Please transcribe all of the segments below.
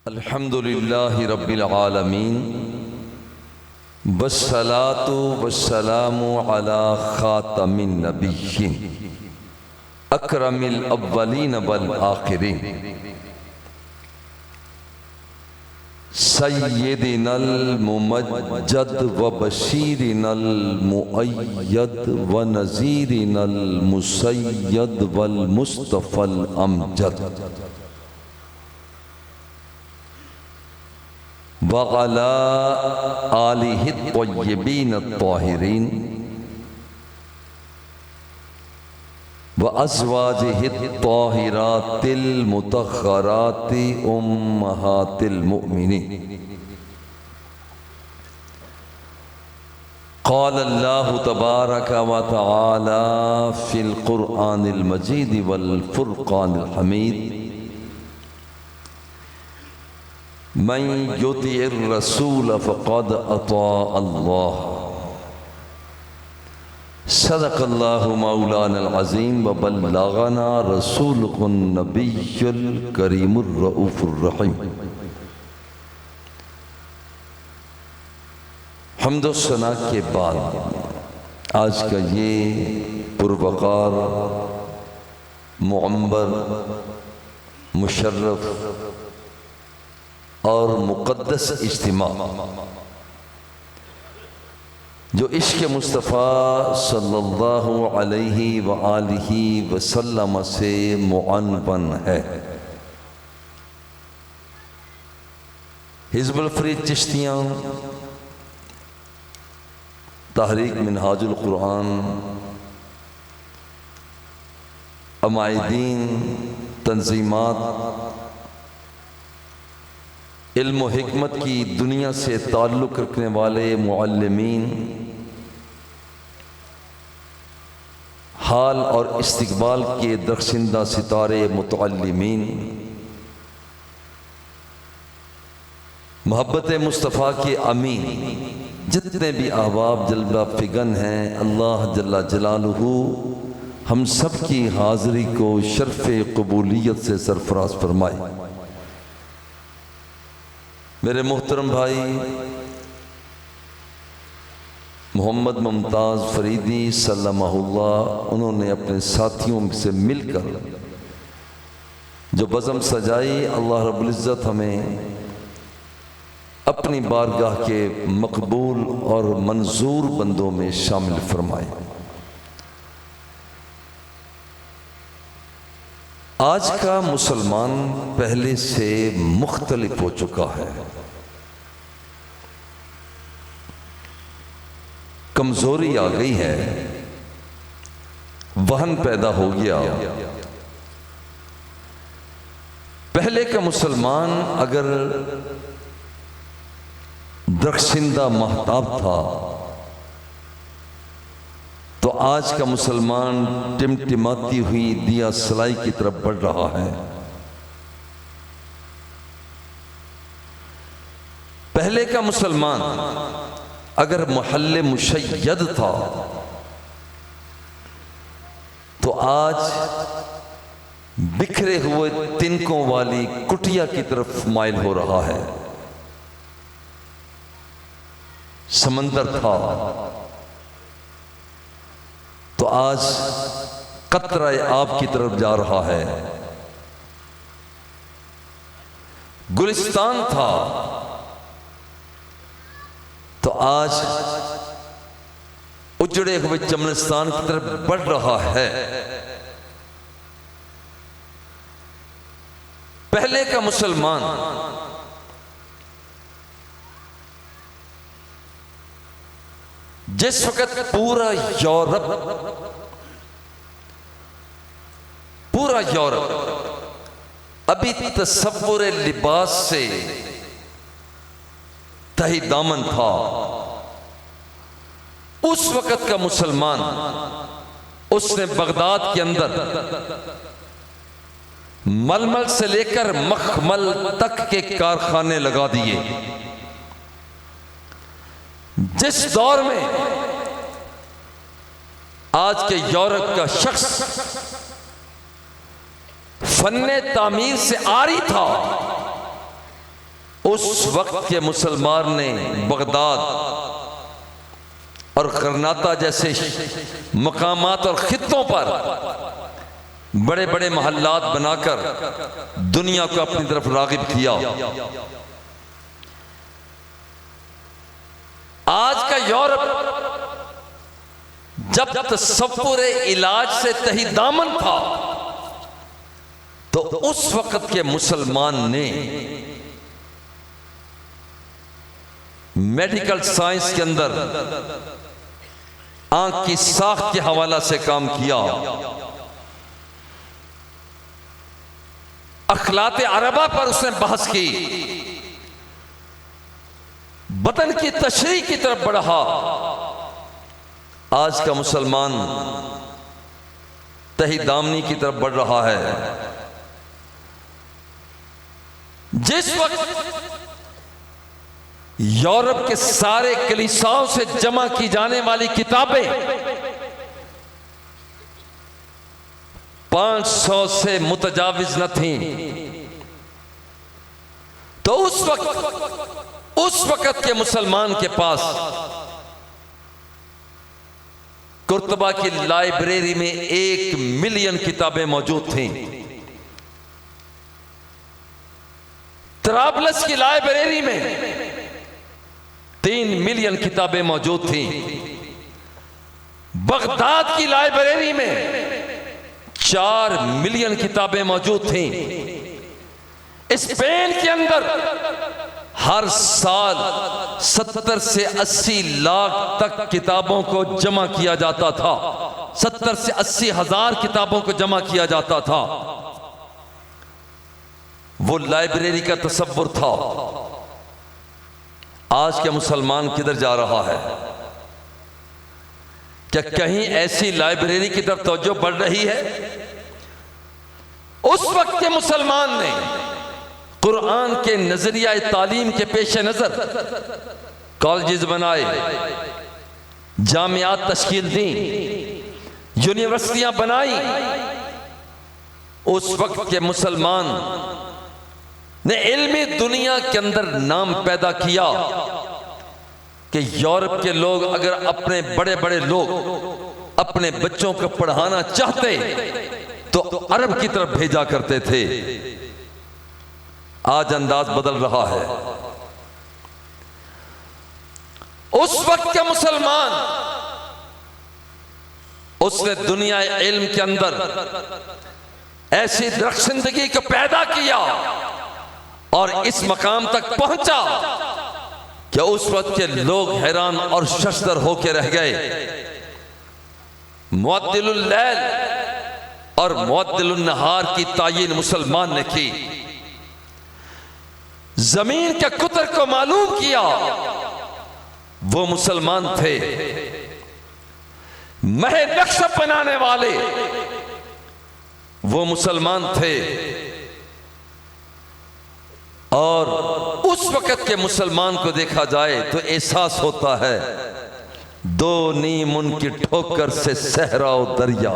अल्हम्दुलिल्लाहि रब्बिल आलमीन वस्सलातु वस्सलामु अला खातमिन नबिय्यीन अकरमिल अव्वलीन वल आखिरीन सय्यिदिनल मुमज्जद व बशीरिनल मुअय्यद व नज़ीरिनल मुसय्यद वल मुस्तफ़ल अमजद वअला आलिहि त्वय्यबीन त्वाहिरीन व अज़वाजिहि त्वाहिरातिल मुतहहराति उम्महातिल मुमिनीन। क़ाल अल्लाहु तबारक व तआला फ़िल क़ुरआनिल मजीद वल फ़ुरक़ानिल हमीद मन युतिइर रसूल फ़क़द अता अल्लाह सदक़ल्लाहु मौलानल अज़ीम व बल्लगना रसूलुहुन नबियुल करीमुर रऊफ़ुर रहीम। हम्द व सना के बाद आज का ये पुरवक़ार मुअम्बर मुशर्रफ और मुक़द्दस इज्तिमा जो इश्क़ मुस्तफ़ा सल्लल्लाहु अलैहि व आलिहि वसल्लम से मुअन्वन है। हिज़्बुल फ़रीद चिश्तियाँ तहरीक मिनहाजुल कुरान अमायदीन तंज़ीमात इल्म व हिकमत की दुनिया से ताल्लुक़ रखने वाले मुअल्लिमीन हाल और इस्तिक़बाल के दरख्शिंदा सितारे मुतअल्लिमीन मोहब्बत मुस्तफ़ा के अमीन जितने भी अहबाब जल्वा फ़िगन हैं, अल्लाह जल्ला जलालुहु हम सब की हाज़िरी को शर्फ़ क़बूलियत से सरफ़राज़ फरमाए। मेरे मोहतरम भाई मोहम्मद मुमताज़ फ़रीदी सल्लल्लाहु, उन्होंने अपने साथियों से मिलकर जो बज़म सजाई, अल्लाह रब्बुल इज़्ज़त हमें अपनी बारगाह के मकबूल और मंजूर बंदों में शामिल फरमाए। आज का मुसलमान पहले से मुख्तलिफ हो चुका है, कमजोरी आ गई है, वहन पैदा हो गया। पहले का मुसलमान अगर दरख्शिंदा महताब था तो आज का मुसलमान टिमटिमाती हुई दिया सलाई की तरफ बढ़ रहा है। पहले का मुसलमान अगर महल्ले मुशय्यद था तो आज बिखरे हुए तिनकों वाली कुटिया की तरफ माइल हो रहा है। समंदर था तो आज कतरा आब की तरफ जा रहा है। गुलिस्तान था तो आज उजड़े हुए चमनिस्तान की तरफ बढ़ रहा है। पहले का मुसलमान जिस वक़्त पूरा यूरोप अभी तसव्वुर लिबास से तही दामन था, उस वक़्त का मुसलमान उसने बगदाद के अंदर मलमल से लेकर मखमल तक के कारखाने लगा दिए। जिस दौर में आज के यूरोप का शख्स फन्ने तामीर से आरी था, उस वक्त के मुसलमान ने बगदाद और गरनाता जैसे मकामात और खित्तों पर बड़े बड़े महल्लात बनाकर दुनिया को अपनी तरफ रागिब किया। आज का यूरोप जब तसव्वुर इलाज से तही दामन था, तो उस वक्त के मुसलमान ने मेडिकल साइंस के अंदर आंख की साख के हवाला से काम किया। अखलात अरबा पर उसने बहस की, बदन की तशरीह की तरफ बढ़ा। आज का मुसलमान तही दामनी की तरफ बढ़ रहा है। जिस वक्त यूरोप के सारे कलीसियाओं से जमा की जाने वाली किताबें 500 से मुतजाविज न थीं, तो उस वक्त के मुसलमान के पास कुर्तबा की लाइब्रेरी में 1 मिलियन किताबें मौजूद थीं। तराबलस की लाइब्रेरी में 3 मिलियन किताबें मौजूद थीं। बगदाद की लाइब्रेरी में 4 मिलियन किताबें मौजूद थीं। स्पेन के अंदर हर साल 70 से 80 लाख तक किताबों को जमा किया जाता था। 70 से 80 हजार किताबों को जमा किया जाता था। वो लाइब्रेरी का तसव्वुर था। आज के मुसलमान किधर जा रहा है? क्या कहीं ऐसी लाइब्रेरी की तरफ तवज्जो बढ़ रही है? उस वक्त के मुसलमान ने कुरान के नजरिया तालीम के पेश नजर कॉलेजेस बनाए, जामियात तश्कील दी, यूनिवर्सिटियां बनाई। उस वक्त के मुसलमान ने इल्मी दुनिया के अंदर नाम पैदा किया कि यूरोप के लोग अगर अपने बड़े बड़े लोग अपने बच्चों को पढ़ाना चाहते तो अरब की तरफ भेजा करते थे। आज अंदाज बदल रहा है। उस वक्त के मुसलमान, उसने दुनिया इल्म के अंदर ऐसी दरख्शंदगी को पैदा किया और इस मकाम तक पहुंचा कि उस वक्त के लोग हैरान और शशदर होकर रह गए। मुअद्दिलुल लैल और मुअद्दिलुन नहार की तायीन मुसलमान ने की। जमीन के कुतर को मालूम किया, वो मुसलमान थे। मह नक्श बनाने वाले वो मुसलमान थे। और उस वक्त के मुसलमान को देखा जाए तो एहसास होता है, 2 नीम उनकी ठोकर से सहरा और दरिया,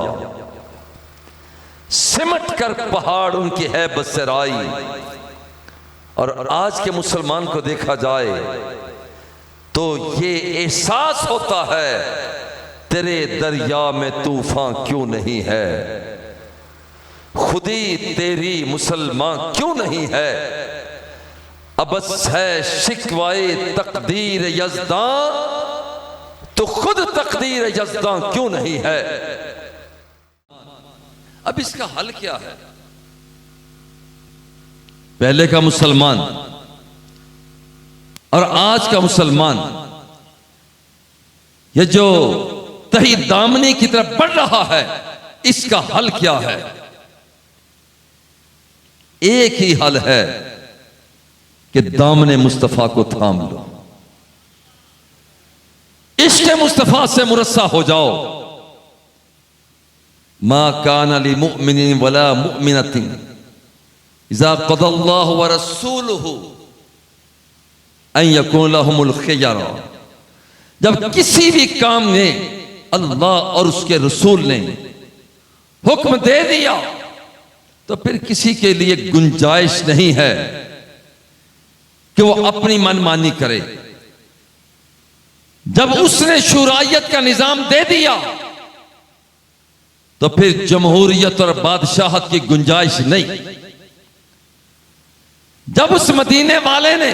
सिमट कर पहाड़ उनकी है बसराई। और आज के मुसलमान को देखा जाए तो ये एहसास होता है, तेरे दरिया में तूफान क्यों नहीं है, खुदी तेरी मुसलमान क्यों नहीं है। अबस है शिकवाए तकदीर यज़दां, तो खुद तकदीर यज़दां क्यों नहीं है। अब इसका हल क्या है? पहले का मुसलमान और आज का मुसलमान, ये जो तही दामनी की तरफ बढ़ रहा है, इसका हल क्या है? एक ही हल है कि दामने मुस्तफा को थाम लो, इश्क़ मुस्तफा से मुरस्सा हो जाओ। मा काना लि मुमिनिन वला मुमिनतिन इज़ा क़ज़ल्लाहु व रसूलुहु अन यकून लहुमुल खियरा। जब किसी भी काम में अल्लाह और उसके रसूल ने हुक्म दे दिया तो फिर किसी के लिए गुंजाइश नहीं है कि वो अपनी मनमानी करे। जब उसने शूरायत का निजाम दे दिया तो फिर जमहूरियत और बादशाहत की गुंजाइश नहीं। जब उस मदीने वाले ने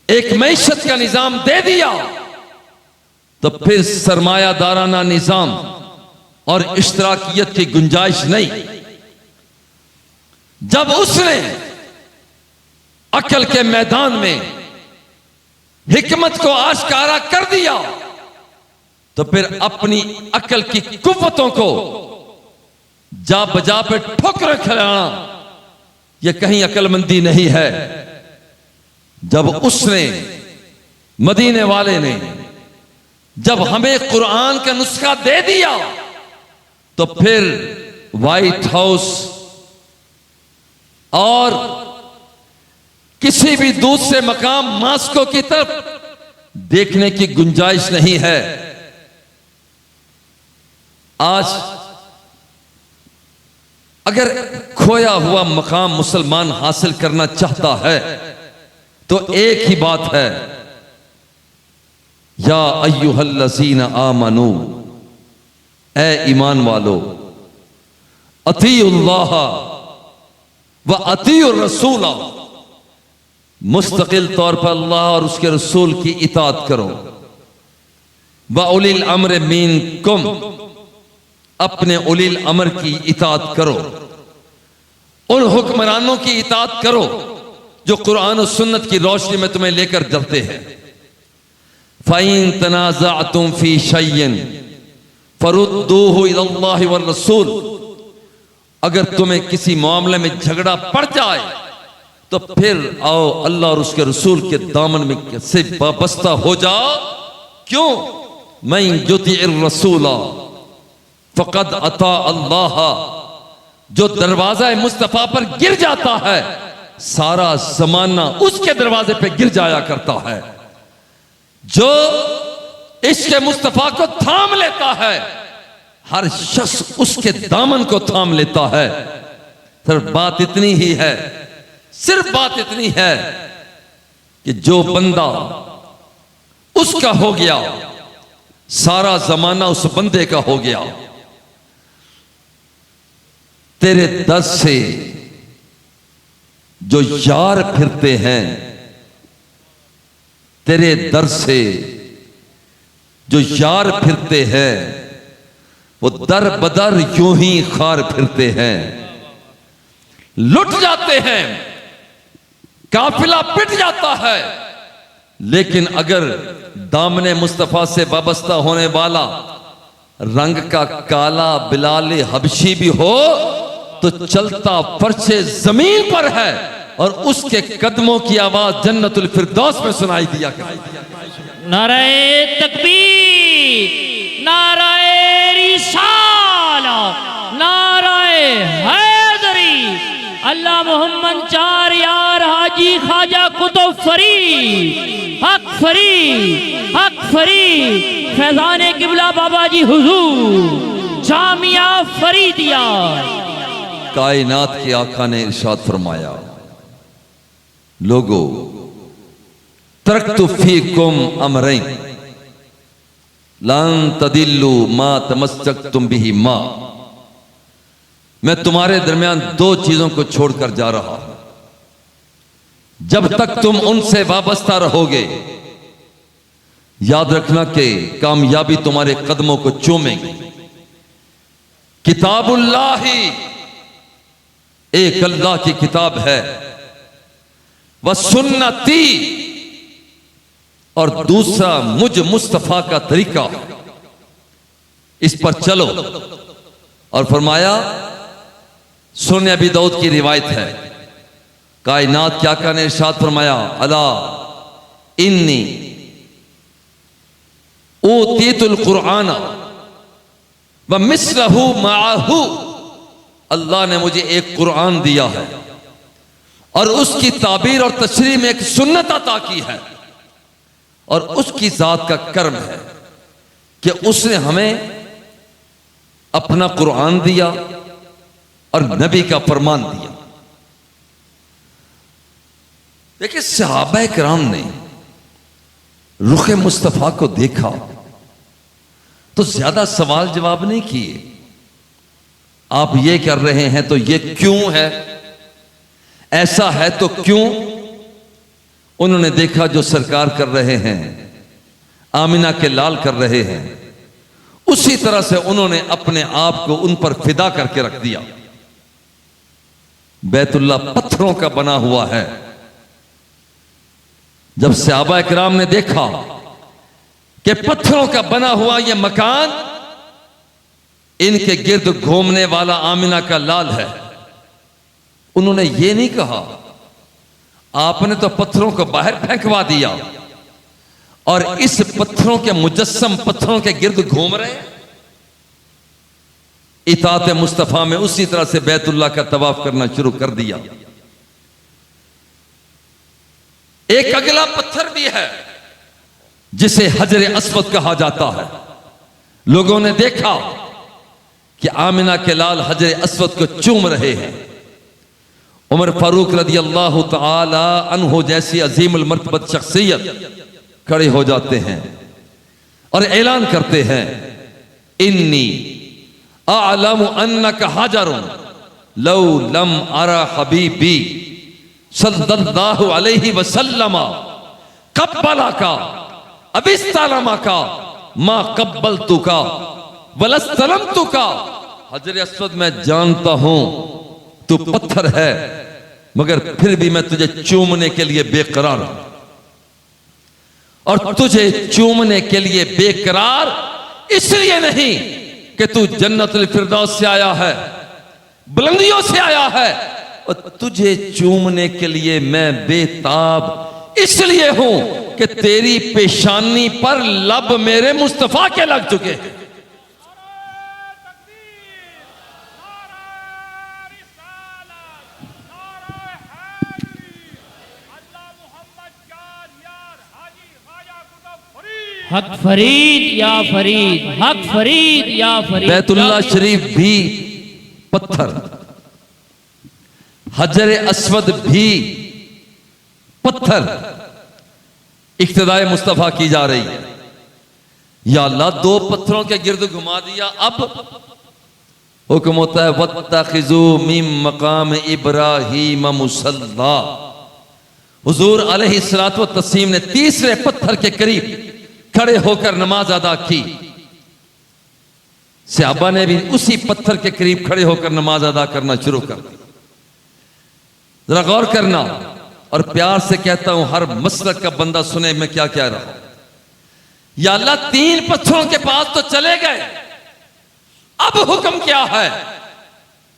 एक मईशत का निजाम दे दिया तो फिर सरमायादाराना निजाम और इश्तराकियत की गुंजाइश नहीं। जब उसने अकल के मैदान में हिकमत को आश्कारा कर दिया तो फिर अपनी अकल की कुव्वतों को जा बजा पे ठोकर खिलाना यह कहीं अकलमंदी नहीं है। जब उसने मदीने वाले ने जब हमें कुरान का नुस्खा दे दिया तो फिर व्हाइट हाउस और किसी भी दूसरे मकाम मास्को की तरफ देखने की गुंजाइश नहीं है। आज अगर खोया हुआ मकाम मुसलमान हासिल करना चाहता है तो एक ही बात है, या अय्युहल्लज़ीना आमनू, ए ईमान वालो, अतीउल्लाह व अतीउर रसूला, मुस्तकिल तौर पर अल्लाह और उसके रसूल की इताअत करो। व उलिल अम्र मिनकुम, अपने उलिल अमर की इताअत करो, उन हुक्मरानों की इताअत करो जो कुरान और सुन्नत की रोशनी में तुम्हें लेकर चलते हैं। फ़इन तनाज़अतुम फ़ी शय्इन फरुद्दूहु इलल्लाहि वर रसूल, अगर तुम्हें किसी मामले में झगड़ा पड़ जाए तो फिर आओ अल्लाह और उसके रसूल के दामन में से वाबस्ता हो जाओ। क्यों? मैं युतिइर रसूला फ़क़द अता अल्लाह, जो दरवाजा मुस्तफा पर गिर जाता है सारा जमाना उसके दरवाजे पे गिर जाया करता है। जो इश्क़ मुस्तफा को थाम लेता है हर शख्स उसके दामन को थाम लेता है। सिर्फ बात इतनी ही है, सिर्फ बात इतनी है कि जो बंदा उसका हो गया सारा जमाना उस बंदे का हो गया। तेरे दर से जो यार फिरते हैं, तेरे दर से जो यार फिरते हैं वो दर बदर यूं ही खार फिरते हैं, लुट जाते हैं, काफिला पिट जाता है। लेकिन अगर दामने मुस्तफा से वाबस्ता होने वाला रंग का काला बिलाल हबशी भी हो तो चलता फर्शे जमीन पर है और उसके कदमों की आवाज जन्नतुल फिरदौस में सुनाई दिया करती। नारे तकबीर, नारे रिसाला, नारे हैदरी, अल्लाह मोहम्मद चार यार हाजी ख्वाजा कुतुब फरीद हक फरीद हक फरीद फैजाने किबला बाबा जी हुजूर जामिया फरीदिया। कायनात के आका ने इरशाद फरमाया, लोगो तरक्तु फीकुम अमरैन लन तदिल्लु मा तमस्सकतुम बिही मा, मैं तुम्हारे दरमियान दो चीजों को छोड़कर जा रहा हूं, जब तक तुम उनसे वाबस्ता रहोगे याद रखना कि कामयाबी तुम्हारे कदमों को चूमेगी। किताबुल्लाही, एक अल्लाह की किताब है, व सुन्नती, और दूसरा मुझ मुस्तफा का तरीका, इस पर चलो। और फरमाया, सुन अबी दाऊद की रिवायत है, कायनात के आका ने इरशाद फरमाया, अला इन्नी ऊतीतुल कुरआना व मिस्लहु माअहु, अल्लाह ने मुझे एक कुरान दिया है और उसकी ताबीर और तशरीह में एक सुन्नत अता की है, और उसकी जात का कर्म है कि उसने हमें अपना कुरान दिया और नबी का फरमान दिया। देखिए सहाबा किराम ने रुख मुस्तफ़ा को देखा तो ज्यादा सवाल जवाब नहीं किए। आप ये कर रहे हैं तो ये क्यों है, ऐसा है तो क्यों। उन्होंने देखा जो सरकार कर रहे हैं, आमिना के लाल कर रहे हैं, उसी तरह से उन्होंने अपने आप को उन पर फिदा करके रख दिया। बैतुल्लाह पत्थरों का बना हुआ है। जब सहाबा इकराम ने देखा कि पत्थरों का बना हुआ यह मकान इनके गिर्द घूमने वाला आमिना का लाल है, उन्होंने ये नहीं कहा आपने तो पत्थरों को बाहर फेंकवा दिया और इस पत्थरों के मुजस्सम पत्थरों के गिर्द घूम रहे हैं। इताअत मुस्तफा में उसी तरह से बैतुल्लाह का तवाफ करना शुरू कर दिया। एक अगला पत्थर भी है जिसे हजर अस्वद कहा जाता है। लोगों ने देखा कि आमिना के लाल हजर अस्वद को चूम रहे हैं। उमर फारूक रदी अल्लाह तआला अन्हु जैसी अजीमुल मर्तबत शख्सियत खड़े हो जाते हैं और ऐलान करते हैं, इन्नी अअलमु अन्नका हजरुन लौ लम अरा हबीबी सल्लल्लाहु अलैहि वसल्लम कब्बलका अबिस्तलमका मा कब्बलतुका वलस्तलमतुका। हजर अस्वद मैं जानता हूं तू पत्थर है मगर फिर भी मैं तुझे चूमने के लिए बेकरार हूं और तुझे चूमने के लिए बेकरार इसलिए नहीं कि तू जन्नतुल फिरदौस से आया है, बुलंदियों से आया है, और तुझे चूमने के लिए मैं बेताब इसलिए हूं कि तेरी पेशानी पर लब मेरे मुस्तफा के लग चुके हैं। हक फरीद या फरीद, हक फरीद या फरीद। बैतुल्लाह शरीफ भी पत्थर, हजर अस्वद भी पत्थर, इक्तिदाए मुस्तफा की जा रही है। या अल्लाह दो पत्थरों के गिर्द घुमा दिया। अब हुक्म होता है वत्तखिजू मिन मकाम इब्राहीम मुसल्ला। हुजूर अलैहिस्सलातु व तस्लीम ने तीसरे पत्थर के करीब खड़े होकर नमाज अदा की। सहाबा ने भी उसी पत्थर के करीब खड़े होकर नमाज अदा करना शुरू कर दी। जरा गौर करना, और प्यार से कहता हूं हर मसलक का बंदा सुने मैं क्या कह रहा हूं। या अल्लाह तीन पत्थरों के पास तो चले गए, अब हुक्म क्या है।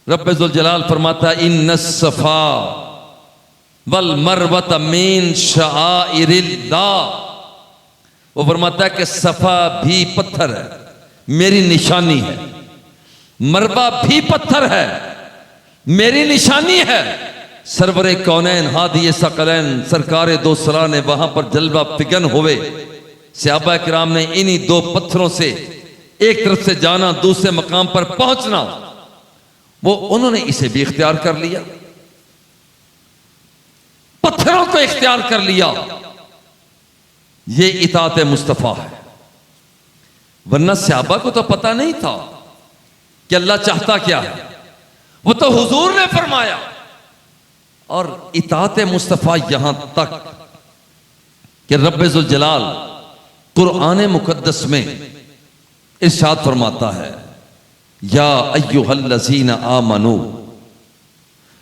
रब्बे जुल जलाल फरमाता है इन्नस सफा वल मरवत मिन शआइरिल्लाह। वो फरमाता है कि सफा भी पत्थर है, मेरी निशानी है, मरबा भी पत्थर है, मेरी निशानी है। सरवरे कौनैन हादी सकलैन सरकारे दो सरा ने वहां पर जलवा फिगन हुए। सहाबा किराम ने इन्हीं दो पत्थरों से एक तरफ से जाना, दूसरे मकाम पर पहुंचना, वो उन्होंने इसे भी इख्तियार कर लिया, पत्थरों को इख्तियार कर लिया। ये इताअत मुस्तफा है। वरना सहाबा को तो पता नहीं था कि अल्लाह चाहता क्या है, वो तो हुजूर ने फरमाया। और इताअत मुस्तफा यहां तक कि रब्बे जुल जलाल कुरआन मुकद्दस में इरशाद फरमाता है, या अय्युहल्लज़ीना आमनू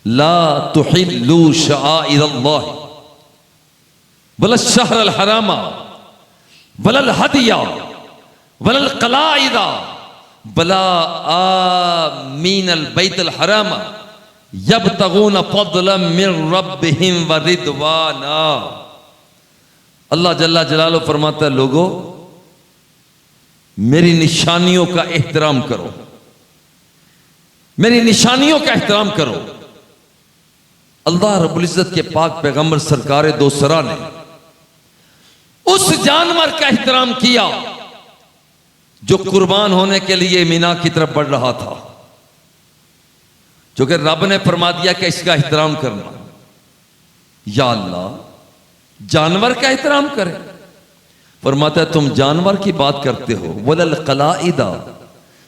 ला तुहिल्लू शआइरल्लाह वल शहरल हरामा वलल हदिया वलल कलाइदा वला आमीनल बैतुल हरामा यब्तगून फज़लन मिन रब्बिहिम व रिदवाना। अल्लाह जल्ला जलालुहु फरमाता है, लोगों मेरी निशानियों का एहतराम करो, मेरी निशानियों का एहतराम करो। अल्लाह रब्बुल इज्जत के पाक पैगंबर सरकारे दो सरा ने उस जानवर का एहतराम किया जो कुर्बान होने के लिए मीना की तरफ बढ़ रहा था, जो कि रब ने फरमा दिया कि इसका एहतराम करना। या अल्लाह जानवर का एहतराम करें। फरमाता है तुम जानवर की बात करते हो, वलल कलाइदा,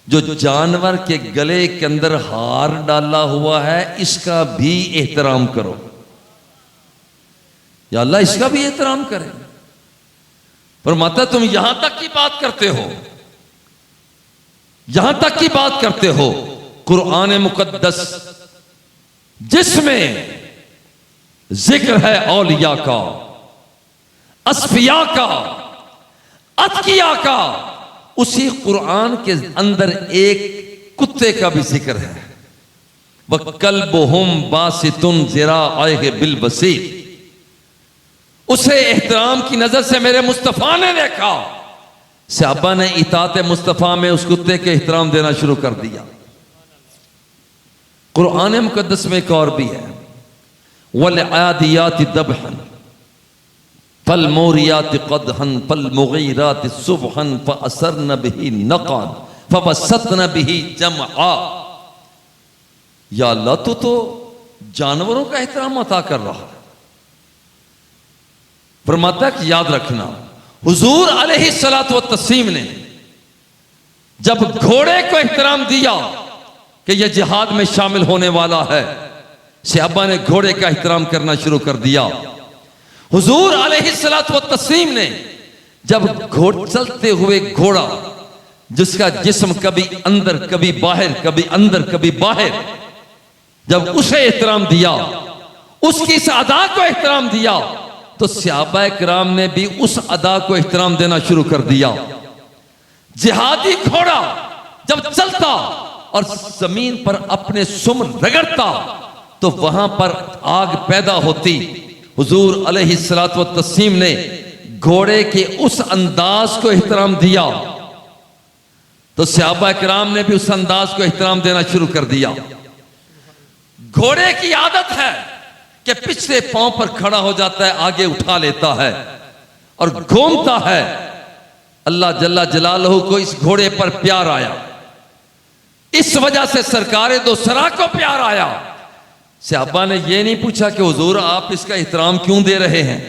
जो जानवर के गले के अंदर हार डाला हुआ है इसका भी एहतराम करो। या अल्लाह इसका भी एहतराम करें। फरमाता है तुम यहां तक की बात करते हो, यहां तक की बात करते हो कुरान मुकद्दस जिसमें जिक्र है औलिया का, अस्फिया का, अतकिया का, उसी कुरान के अंदर एक कुत्ते का भी जिक्र है। वह कल्बुहुम बासितुन ज़िराअह बिल वसीत, उसे एहतराम की नजर से मेरे मुस्तफा ने देखा। सहाबा ने इताअत मुस्तफा में उस कुत्ते के एहतराम देना शुरू कर दिया। कुरान मुकद्दस में एक और भी है, वल आदियाति दबहन फल मोरियाति क़दहन फल मुग़ीराति सुबहन फ़असरन बिही नक़अन फ़वसतन बिही जमआ। या अल्लाह तो जानवरों का एहतराम अता कर रहा है। फरमाता है याद रखना, हुजूर अलैहिस्सलातु वत्तस्लीम ने जब घोड़े को एहतराम दिया कि यह जिहाद में शामिल होने वाला है, सहाबा ने घोड़े का एहतराम करना शुरू कर दिया। हुजूर अलैहिस्सलातु वत्तस्लीम ने जब चलते हुए घोड़ा जिसका जिस्म कभी अंदर कभी बाहर, कभी अंदर कभी बाहर, जब उसे एहतराम दिया, उसकी इस अदा को एहतराम दिया, तो सहाबा किराम ने भी उस अदा को एहतराम देना शुरू कर दिया। जिहादी घोड़ा जब चलता और जमीन पर अपने सुम रगड़ता तो वहां पर आग पैदा होती। हुजूर अलैहिस्सलातु वत्तस्लीम ने घोड़े के उस अंदाज को एहतराम दिया तो सहाबा किराम ने भी उस अंदाज को एहतराम देना शुरू कर दिया। घोड़े की आदत है कि पिछले पांव पर खड़ा हो जाता है, आगे उठा लेता है और घूमता है। अल्लाह जल्ला जलालहू को इस घोड़े पर प्यार आया, इस वजह से सरकारे दो सरा को प्यार आया। सहाबा ने यह नहीं पूछा कि हुजूर आप इसका एहतराम क्यों दे रहे हैं।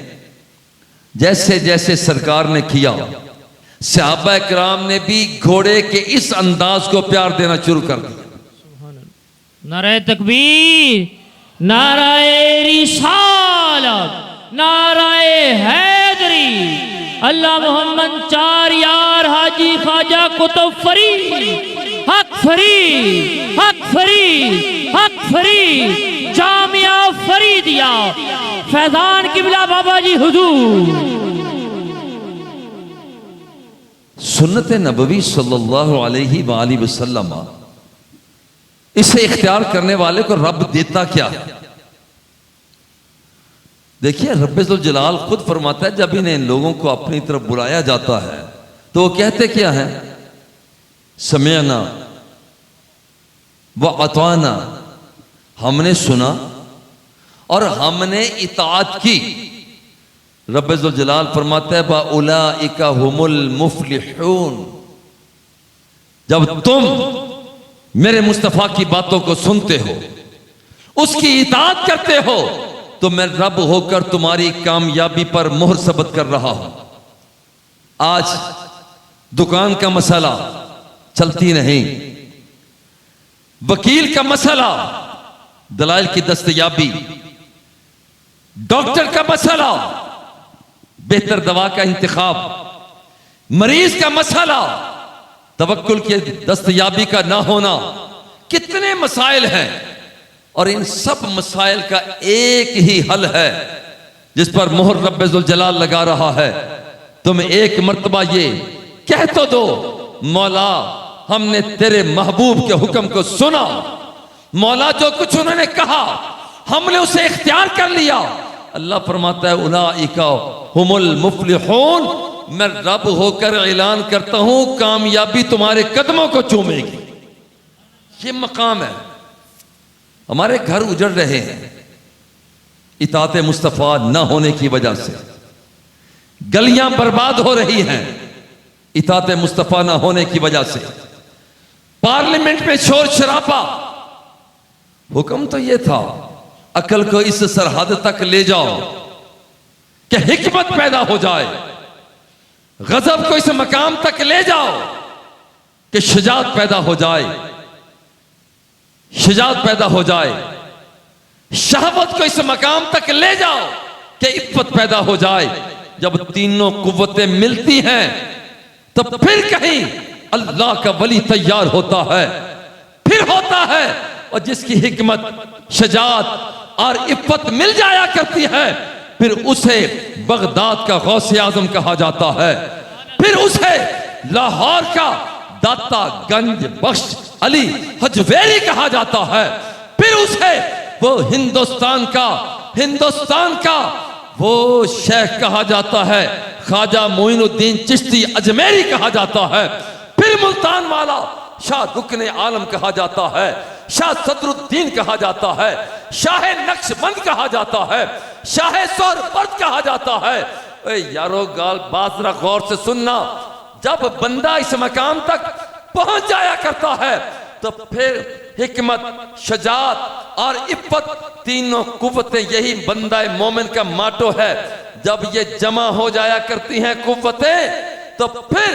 जैसे जैसे सरकार ने किया, सहाबा किराम ने भी घोड़े के इस अंदाज को प्यार देना शुरू कर दिया। नारे तकबीर, नाराए रिसालत, नाराए हैदरी, अल्लाह मोहम्मद चार यार हाजी ख्वाजा कुतुब फरीद, हक फरीद, हक फरीद, हक फरीद, जामिया फरीदिया, फैजान किबला बाबा जी हुजूर। सुन्नत नबवी सल्लल्लाहु अलैहि वाली वसल्लम, इसे इख्तियार करने वाले को रब देता क्या है। देखिए रब्बुल जलाल खुद फरमाता है जब इन्हें लोगों को अपनी तरफ बुलाया जाता है तो वो कहते क्या है, समिअना व अताना, हमने सुना और हमने इताअत की। रब्बुल जलाल फरमाता है बा उलाइका हुमुल मुफ्लिहून, जब तुम मेरे मुस्तफा की बातों को सुनते हो, उसकी इताअत करते हो, तो मैं रब होकर तुम्हारी कामयाबी पर मोहर सबत कर रहा हूं। आज दुकान का मसला चलती नहीं, वकील का मसला दलाइल की दस्तयाबी, डॉक्टर का मसला बेहतर दवा का इंतखाब, मरीज का मसला तवक्कुल की दस्तयाबी का ना होना, कितने मसाइल हैं और इन सब मसाइल का एक ही हल है जिस पर मोहर रब्बुल जलाल लगा रहा है। तुम एक मर्तबा ये कह तो दो, मौला हमने तेरे महबूब के हुक्म को सुना, मौला जो कुछ उन्होंने कहा हमने उसे इख्तियार कर लिया। अल्लाह फरमाता है उलाइका हुमुल मुफ्लिहून, मैं रब होकर ऐलान करता हूं कामयाबी तुम्हारे कदमों को चूमेगी। ये मकाम है। हमारे घर उजड़ रहे हैं इताअत मुस्तफा न होने की वजह से, गलियां बर्बाद हो रही हैं इताअत मुस्तफा न होने की वजह से, पार्लियामेंट में शोर शराबा। हुक्म तो यह था अकल को इस सरहद तक ले जाओ कि हिकमत पैदा हो जाए, गजब को इस मकाम तक ले जाओ कि शुजात पैदा हो जाए, शुजात पैदा हो जाए, शहवत को इस मकाम तक ले जाओ कि इफ़्फ़त पैदा हो जाए। जब तीनों कुव्वतें मिलती हैं तो फिर कहीं अल्लाह का वली तैयार होता है, फिर होता है। और जिसकी हिकमत, शजात और इफ़्फ़त मिल जाया करती है, फिर उसे बगदाद का गौसे आजम कहा जाता है, फिर उसे लाहौर का दाता गंज बख्श अली हजवेरी कहा जाता है, फिर उसे वो हिंदुस्तान का वो शेख कहा जाता है, ख्वाजा मोइनुद्दीन चिश्ती अजमेरी कहा जाता है, फिर मुल्तान वाला शाह रुकने आलम कहा जाता है, शाह सदरुद्दीन कहा जाता है, शाह नक्शबंद कहा जाता है, शाह सोहरवर्द कहा जाता है। ए यारो गाल बात जरा गौर से सुनना, जब बंदा इस मकाम तक पहुंच जाया करता है तो फिर हिकमत, शजात और इफ़्फ़त तीनों कुव्वतें, यही बंदा मोमिन का माटो है। जब ये जमा हो जाया करती हैं कुव्वतें तो फिर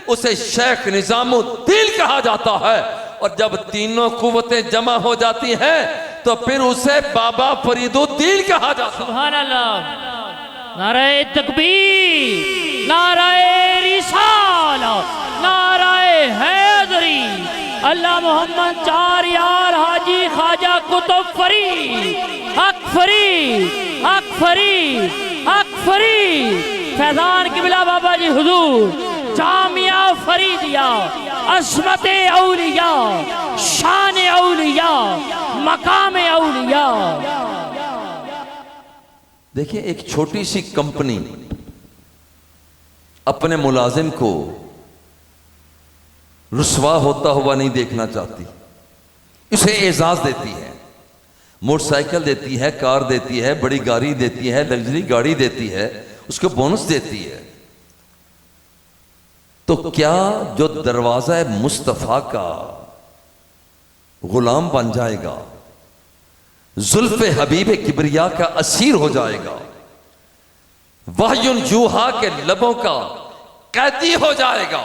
उसे शेख निजामुद्दीन कहा जाता है, और जब तीनों कुव्वतें जमा हो जाती हैं तो फिर उसे बाबा फरीदुद्दीन कहा जाता है। सुभान अल्लाह। नारे तकबीर, नारे रिसालत, नारे हैदरी, अल्लाह मोहम्मद चार यार हाजी ख्वाजा कुतुब फरीद, हक फरीद, हक फरीद, हक फरीद, फैजान किबला बाबा जी हुजूर, जामिया फरीदिया, अस्मत औलिया, शान औलिया, मकाम औलिया। देखिए, एक छोटी सी कंपनी अपने मुलाजिम को रुसवा होता हुआ नहीं देखना चाहती, इसे एजाज देती है, मोटरसाइकिल देती है, कार देती है, बड़ी गाड़ी देती है, लग्जरी गाड़ी देती है, उसको बोनस देती है। तो क्या जो दरवाजा मुस्तफा का गुलाम बन जाएगा, जुल्फे हबीब किबरिया का असीर हो जाएगा, वायुन जूहा के लबों का कैदी हो जाएगा,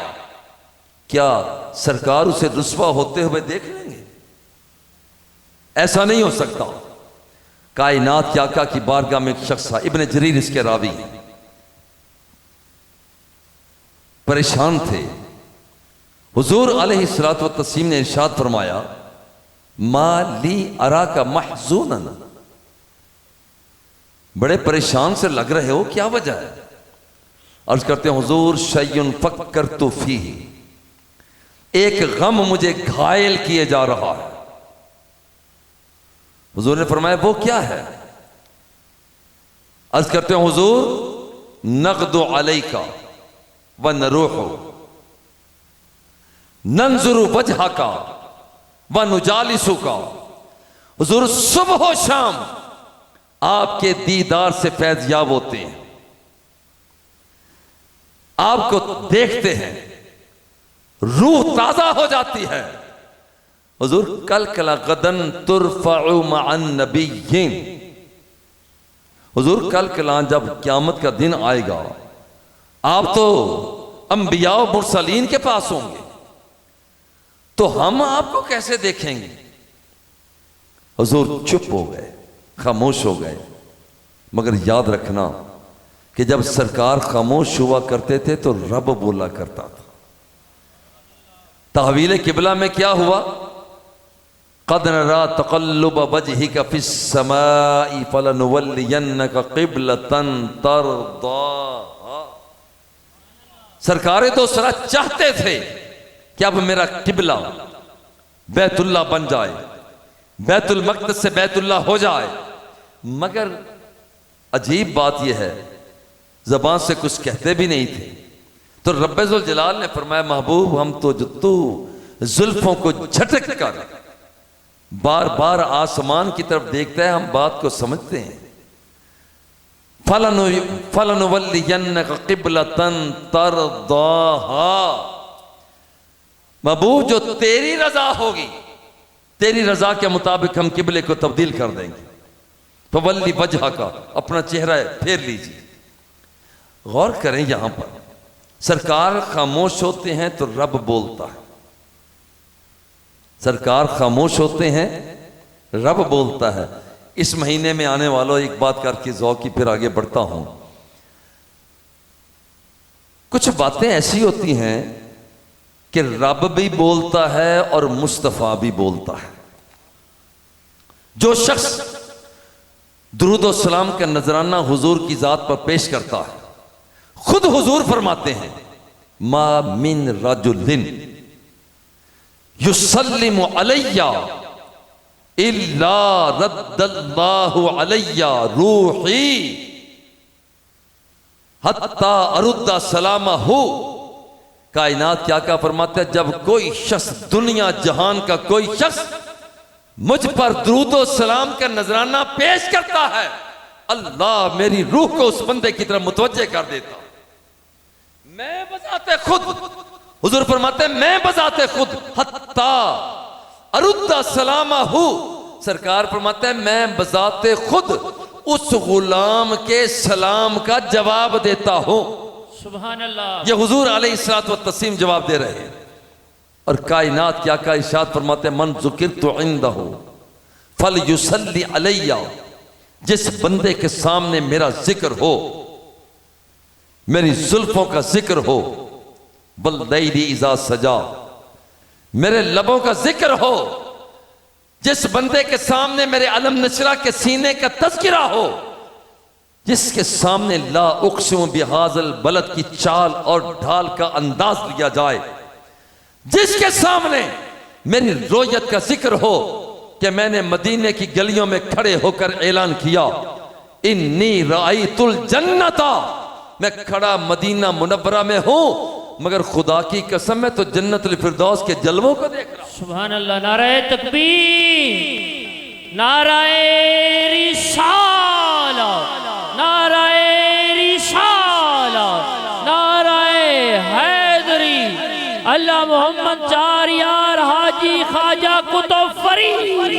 क्या सरकार उसे रुस्वा होते हुए देख लेंगे? ऐसा नहीं हो सकता। कायनात के आका की बारगाह में एक शख्स था, इब्ने जरीर इसके रावी, परेशान थे। हुजूर अलैहिस्सलातु व तस्लीम ने इरशाद फरमाया, माली अरा का महजूनन, बड़े परेशान से लग रहे हो, क्या वजह है? अर्ज करते हैं, हुजूर शय्युन फक्करतु फीही, एक गम मुझे घायल किए जा रहा है। हुजूर ने फरमाया, वो क्या है? अर्ज करते हैं, हुजूर नक़दु अलैका व नरूहु नंजुरु वजहका व नुजालिसुका। हुजूर सुबह शाम आपके दीदार से फैज़याब होते हैं, आपको देखते हैं, रूह ताजा हो जाती है। हुजूर कल कला गदन तुरफ़अु मअन नबिय्यिन, हुजूर कल कला जब क़यामत का दिन आएगा, आप तो अंबिया और मुरसलीन के पास होंगे, तो हम आपको कैसे देखेंगे? हुजूर चुप हो गए, खामोश हो गए। मगर याद रखना कि जब सरकार खामोश हुआ करते थे तो रब बोला करता था। तहवील किबला में क्या हुआ? क़द नरा तक़ल्लुब वजहिका फिस समाई फलनुवल्लियन्नका क़िबलतन तर्दाहा। सरकारें तो सरा चाहते थे कि अब मेरा किबला बैतुल्लाह बन जाए, बैतुल मक़दस से बैतुल्लाह हो जाए। मगर अजीब बात यह है, ज़बान से कुछ कहते भी नहीं थे। तो रब्बुल जलाल ने फरमाया, महबूब हम तो जो तू जुल्फों को झटक कर बार बार आसमान की तरफ देखता है, हम बात को समझते हैं। फलनुवल्लियन्नका क़िबलतन तर्दाहा, महबूब जो तेरी रजा होगी, तेरी रजा के मुताबिक हम किबले को तब्दील कर देंगे। फवल्ली वजह का, अपना चेहरा फेर लीजिए। गौर करें यहां पर, सरकार खामोश होते हैं तो रब बोलता है, सरकार खामोश होते हैं रब बोलता है। इस महीने में आने वालों एक बात करके ज़ौक़ की फिर आगे बढ़ता हूं। कुछ बातें ऐसी होती हैं कि रब भी बोलता है और मुस्तफ़ा भी बोलता है। जो शख्स दुरूद और सलाम का नजराना हुजूर की जात पर पेश करता है, खुद हुजूर फरमाते हैं, मा मिन रजुलिन युसल्लिमु अलैया इल्ला रद्दल्लाहु अलैया रूही हत्ता अरुद्दा सलामा हो। कायनात क्या फरमाता है, जब कोई शख्स, दुनिया जहान का कोई शख्स मुझ पर दुरूद और सलाम का नजराना पेश करता है, अल्लाह मेरी रूह को उस बंदे की तरफ मुतवज्जे कर देता। मैं बजाते खुद, हुजूर फरमाते हैं, मैं बजाते खुद हत्ता अरुद्दा सलामा हूं, सरकार फरमाते हैं मैं बजाते खुद उस गुलाम के सलाम का जवाब देता हूं। सुभान अल्लाह। ये हुजूर अलैहिस्सलातु वस्सलाम जवाब दे रहे हैं। और कायनात क्या का इरशाद फरमाते हैं, मन ज़ुकिरतु इंदहु फल युसल्ली अलैया, जिस बंदे के सामने मेरा जिक्र हो, मेरी जुल्फों का जिक्र हो, बल्लैली इज़ा सजा, मेरे लबों का जिक्र हो, जिस बंदे के सामने मेरे अलम नशरा के सीने का तज़किरा हो, जिसके सामने ला उक़सिमु बिहाज़ल बलद की चाल और ढाल का अंदाज लिया जाए, जिसके सामने मेरी रोयत का जिक्र हो कि मैंने मदीने की गलियों में खड़े होकर ऐलान किया, इन्नी राइतुल जन्नता, मैं खड़ा मदीना मुनव्वरा में हूं, मगर खुदा की कसम है तो जन्नतुल फिरदौस के जलवों को देख रहा हूं। सुभान अल्लाह। नाराए तकबीर, नाराए रिसालत, नाराए रिसालत, नाराए हैदरी, अल्लाह मोहम्मद चार यार हाजी ख्वाजा कुतुब फरीद,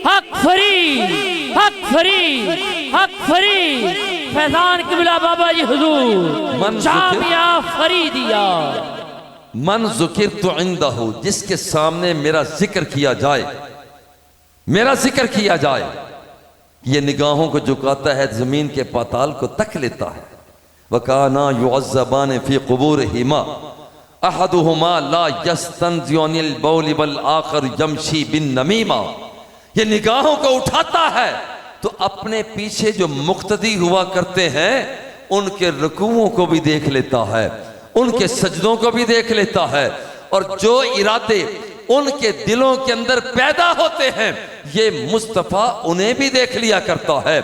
हक फरीद, हक फरीद, हक फरीद, फैजान किबला बाबा जी हुजूर जामिया फरीदिया। मन ज़ुकिरतु इंदहु, जिसके सामने मेरा जिक्र किया जाए, मेरा जिक्र किया जाए, ये निगाहों को झुकाता है, जमीन के पाताल को तक लेता है। वकाना युअज़्ज़बान फी क़ुबूरिहिमा अहदुहुमा ला यस्तंज़िउ अनिल बौल वल आखर यमशी बिन नमीमा। ये निगाहों को उठाता है तो अपने पीछे जो मुक्तदी हुआ करते हैं उनके रुकुओं को भी देख लेता है, उनके सजदों को भी देख लेता है, और जो इरादे उनके दिलों के अंदर पैदा होते हैं ये मुस्तफ़ा उन्हें भी देख लिया करता है।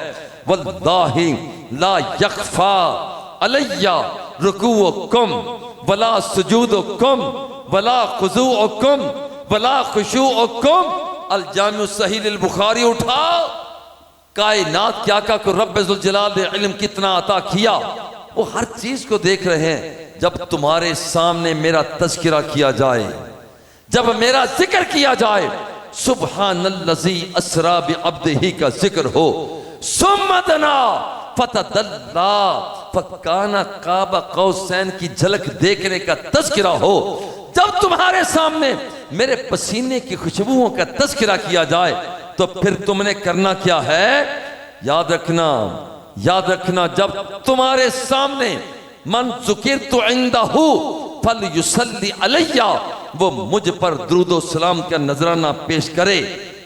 वल्लाहि ला यख्फा अलैया रुकुउकुम वला सुजूदुकुम वला खुज़ूउकुम वला खुशूउकुम। अल जामिउ सहीह अल बुखारी उठाओ। कायनात क्या को रब्बे ज़ुल जलाल ने इल्म कितना अता किया, वो हर चीज को देख रहे हैं। जब तुम्हारे सामने मेरा तज़किरा किया जाए, जब मेरा जिक्र किया जाए, सुब्हानल्लज़ी अस्रा बिअब्दिही का जिक्र हो, सुम्मदना फतदल्ला फकाना काबा कौसैन की झलक देखने का तज़किरा हो, जब तुम्हारे सामने मेरे पसीने की खुशबुओं का तज़किरा किया जाए, तो फिर तुमने करना क्या है? याद रखना, याद रखना, जब तुम्हारे सामने मन ज़ुकिरतु इंदहु फल युसल्ली अलैया, वो मुझ पर दुरूद और सलाम का नजराना पेश करे।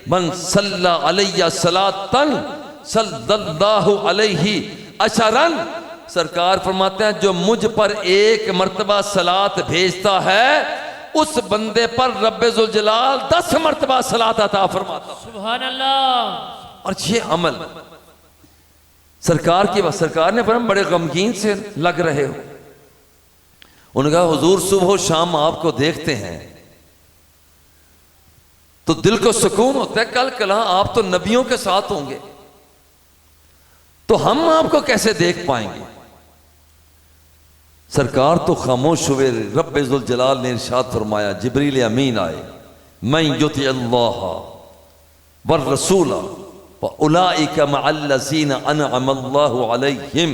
मन सल्ला अलैया सलातन सल्लल्लाहु अलैहि अशरन, सरकार फरमाते हैं जो मुझ पर एक मर्तबा सलात भेजता है उस बंदे पर रब्बे ज़ुल जलाल 10 मर्तबा सलात अता फरमाता। सुभान अल्लाह। और ये अमल सरकार की बात, सरकार ने पर बड़े गमगीन से लग रहे हो। उनका हुजूर सुबह शाम आपको देखते हैं तो दिल को सुकून होता है, कल कला आप तो नबियों के साथ होंगे, तो हम आपको कैसे देख पाएंगे? सरकार तो खामोश हुए। रब्बे ज़ुल जलाल ने इरशाद फरमाया, जिब्रील अमीन आए, मैं युति अल्लाह वर रसूला व उलाइका मअल्लज़ीना अनअम अल्लाहु अलैहिम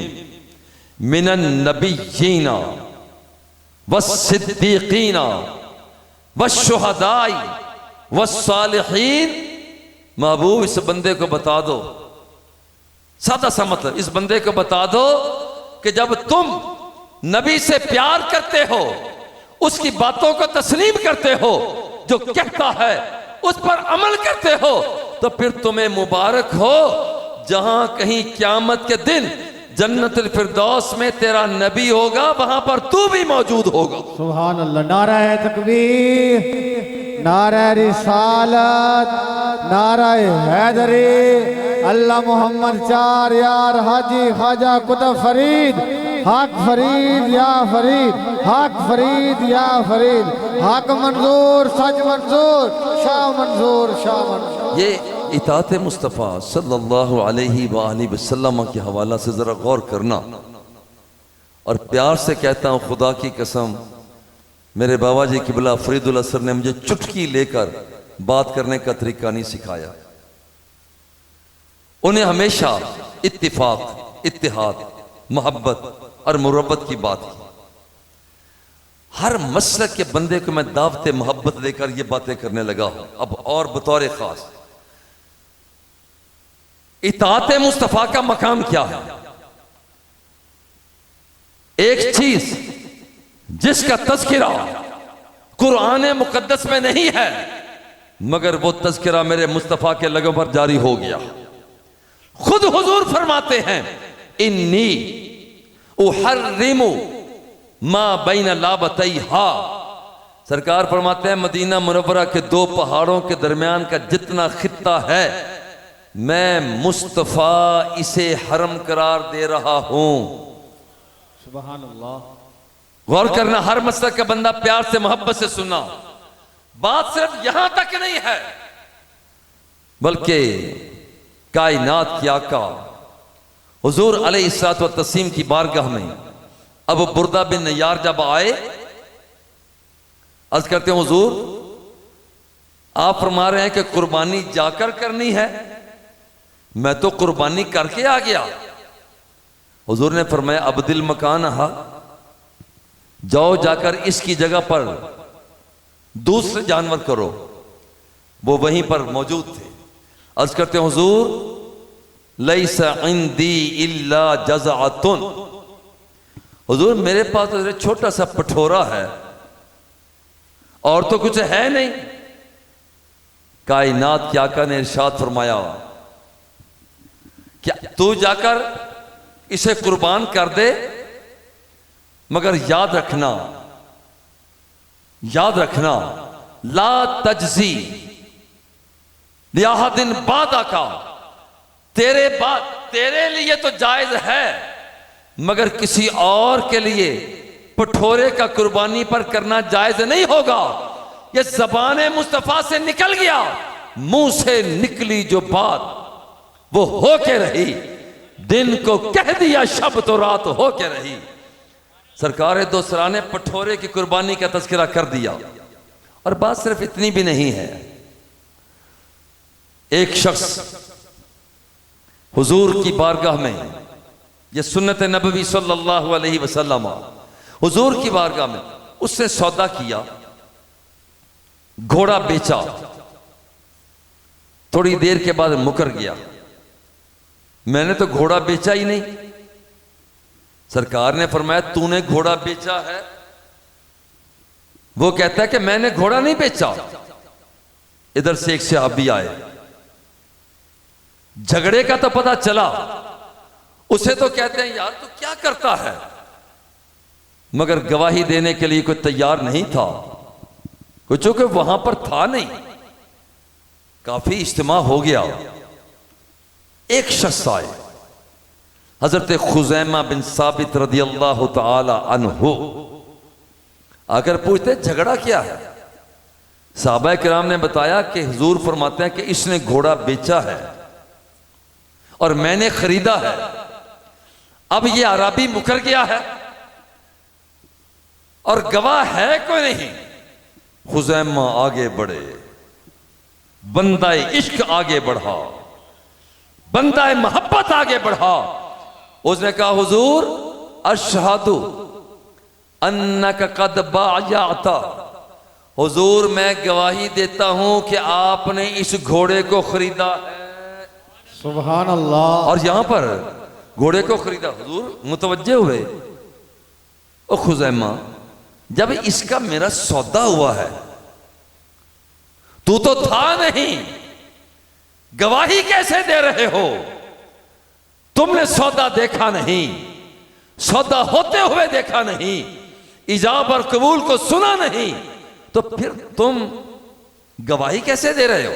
मिनन नबिय्यीना वस्सिद्दीकीना वश्शुहदाई वस्सालिहीन। महबूब इस बंदे को बता दो, सादा सा मतलब, इस बंदे को बता दो कि जब तुम नबी से प्यार करते हो, उसकी बातों को तस्लीम करते हो, जो कहता है उस पर अमल करते हो, तो फिर तुम्हें मुबारक हो जहां कहीं क़यामत के दिन जन्नतुल फिरदौस में तेरा नबी होगा, वहां पर तू भी मौजूद होगा। सुभान अल्लाह। नारा है तकबीर, नारा रिसालत, नारा हैदरी, अल्लाह मोहम्मद चार यार हाजी ख्वाजा कुतुब फरीद, हक फरीद या फरीद, हक फरीद या फरीद, हक मंजूर सच मंजूर, शाह मंजूर शाह मंजूर। ये इताअत मुस्तफ़ा सल्लल्लाहु अलैहि वसल्लम के हवाला से ज़रा गौर करना। और प्यार से कहता हूँ, खुदा की कसम, मेरे बाबा जी किबला फरीदुल असर ने मुझे चुटकी लेकर बात करने का तरीका नहीं सिखाया। उन्हें हमेशा इत्तिफाक, इत्तिहाद, मोहब्बत और मुरब्बत की बात की। हर मसलक के बंदे को मैं दावत मोहब्बत लेकर ये बातें करने लगा हूं। अब और बतौर खास इताअत मुस्तफ़ा का मकाम क्या है? एक चीज जिसका तज़किरा कुरान मुक़द्दस में नहीं है, मगर वो तज़किरा मेरे मुस्तफ़ा के लगों पर जारी हो गया। खुद हुजूर फरमाते हैं, इन्नी उहर्रिमु मा बैन लाबतैहा। सरकार फरमाते हैं, मदीना मुनव्वरा के दो पहाड़ों के दरमियान का जितना खित्ता है, मैं मुस्तफ़ा इसे हरम करार दे रहा हूं। सुभान अल्लाह। गौर करना, हर मसलक का बंदा प्यार से मोहब्बत से सुनना। बात सिर्फ यहां तक नहीं है, बल्कि कायनात की आका हुजूर अलैहिस्सलातु वस्सलाम की बारगाह में अब बुर्दा बिन नय्यार जब आए, अर्ज करते हैं, हुजूर आप फरमा रहे हैं कि कुर्बानी जाकर करनी है, मैं तो कुर्बानी करके आ गया। हुजूर ने फरमाया, अब्दिल मकान हा, जाओ जाकर इसकी जगह पर दूसरे जानवर करो। वो वहीं पर मौजूद थे। अर्ज करते हैं, हुजूर लैसा इंदी इल्ला जज़अतुन। हुजूर मेरे पास तो छोटा सा पठोरा है और तो कुछ है नहीं। कायनात के आका ने इरशाद फरमाया, क्या तू जाकर इसे कुर्बान कर दे, मगर याद रखना, याद रखना, ला तजजी लियाहदिन बादा का, तेरे बाद तेरे लिए तो जायज है, मगर किसी और के लिए पठोरे का कुर्बानी पर करना जायज नहीं होगा। यह ज़बान मुस्तफ़ा से निकल गया, मुंह से निकली जो बात वो हो के रही। दिन को कह दिया, शब तो रात हो के रही। सरकार दो सरा ने पठोरे की कुर्बानी का तज़किरा कर दिया। और बात सिर्फ इतनी भी नहीं है। एक शख्स हुजूर की बारगाह में, यह सुन्नत नबवी सल्लल्लाहु अलैहि वसल्लम, हुजूर की बारगाह में उससे सौदा किया, घोड़ा बेचा, थोड़ी देर के बाद मुकर गया। मैंने तो घोड़ा बेचा ही नहीं। सरकार ने फरमाया, तूने घोड़ा बेचा है? वो कहता है कि मैंने घोड़ा नहीं बेचा। इधर से एक सहाबी आए, झगड़े का तो पता चला। उसे तो कहते हैं, यार तू क्या करता है, मगर गवाही देने के लिए कोई तैयार नहीं था, कुछ कि वहां पर था नहीं। काफी इज्तिमा हो गया। एक शख्स आए, हजरत खुजैमा बिन साबित रदियल्लाहु ताला अन्हु, आकर पूछते झगड़ा क्या है। साहबा किराम ने बताया कि हुजूर फरमाते हैं कि इसने घोड़ा बेचा है और मैंने खरीदा है। अब ये अराबी मुकर गया है और गवाह है कोई नहीं। खुजैमा आगे बढ़े, बंदाए इश्क आगे बढ़ा, बंदाए मोहब्बत आगे बढ़ा। उसने कहा, हुजूर अशहदु अन्नक कद बायअता, हुजूर मैं गवाही देता हूं कि आपने इस घोड़े को खरीदा है। सुभान अल्लाह। और यहां पर घोड़े को खरीदा, हुजूर मुतवज्जे हुए, ओ खुजैमा जब इसका मेरा सौदा हुआ है, तू तो था नहीं, गवाही कैसे दे रहे हो? तुमने सौदा देखा नहीं, सौदा होते हुए देखा नहीं, इजाब और कबूल को सुना नहीं, तो फिर तुम गवाही कैसे दे रहे हो?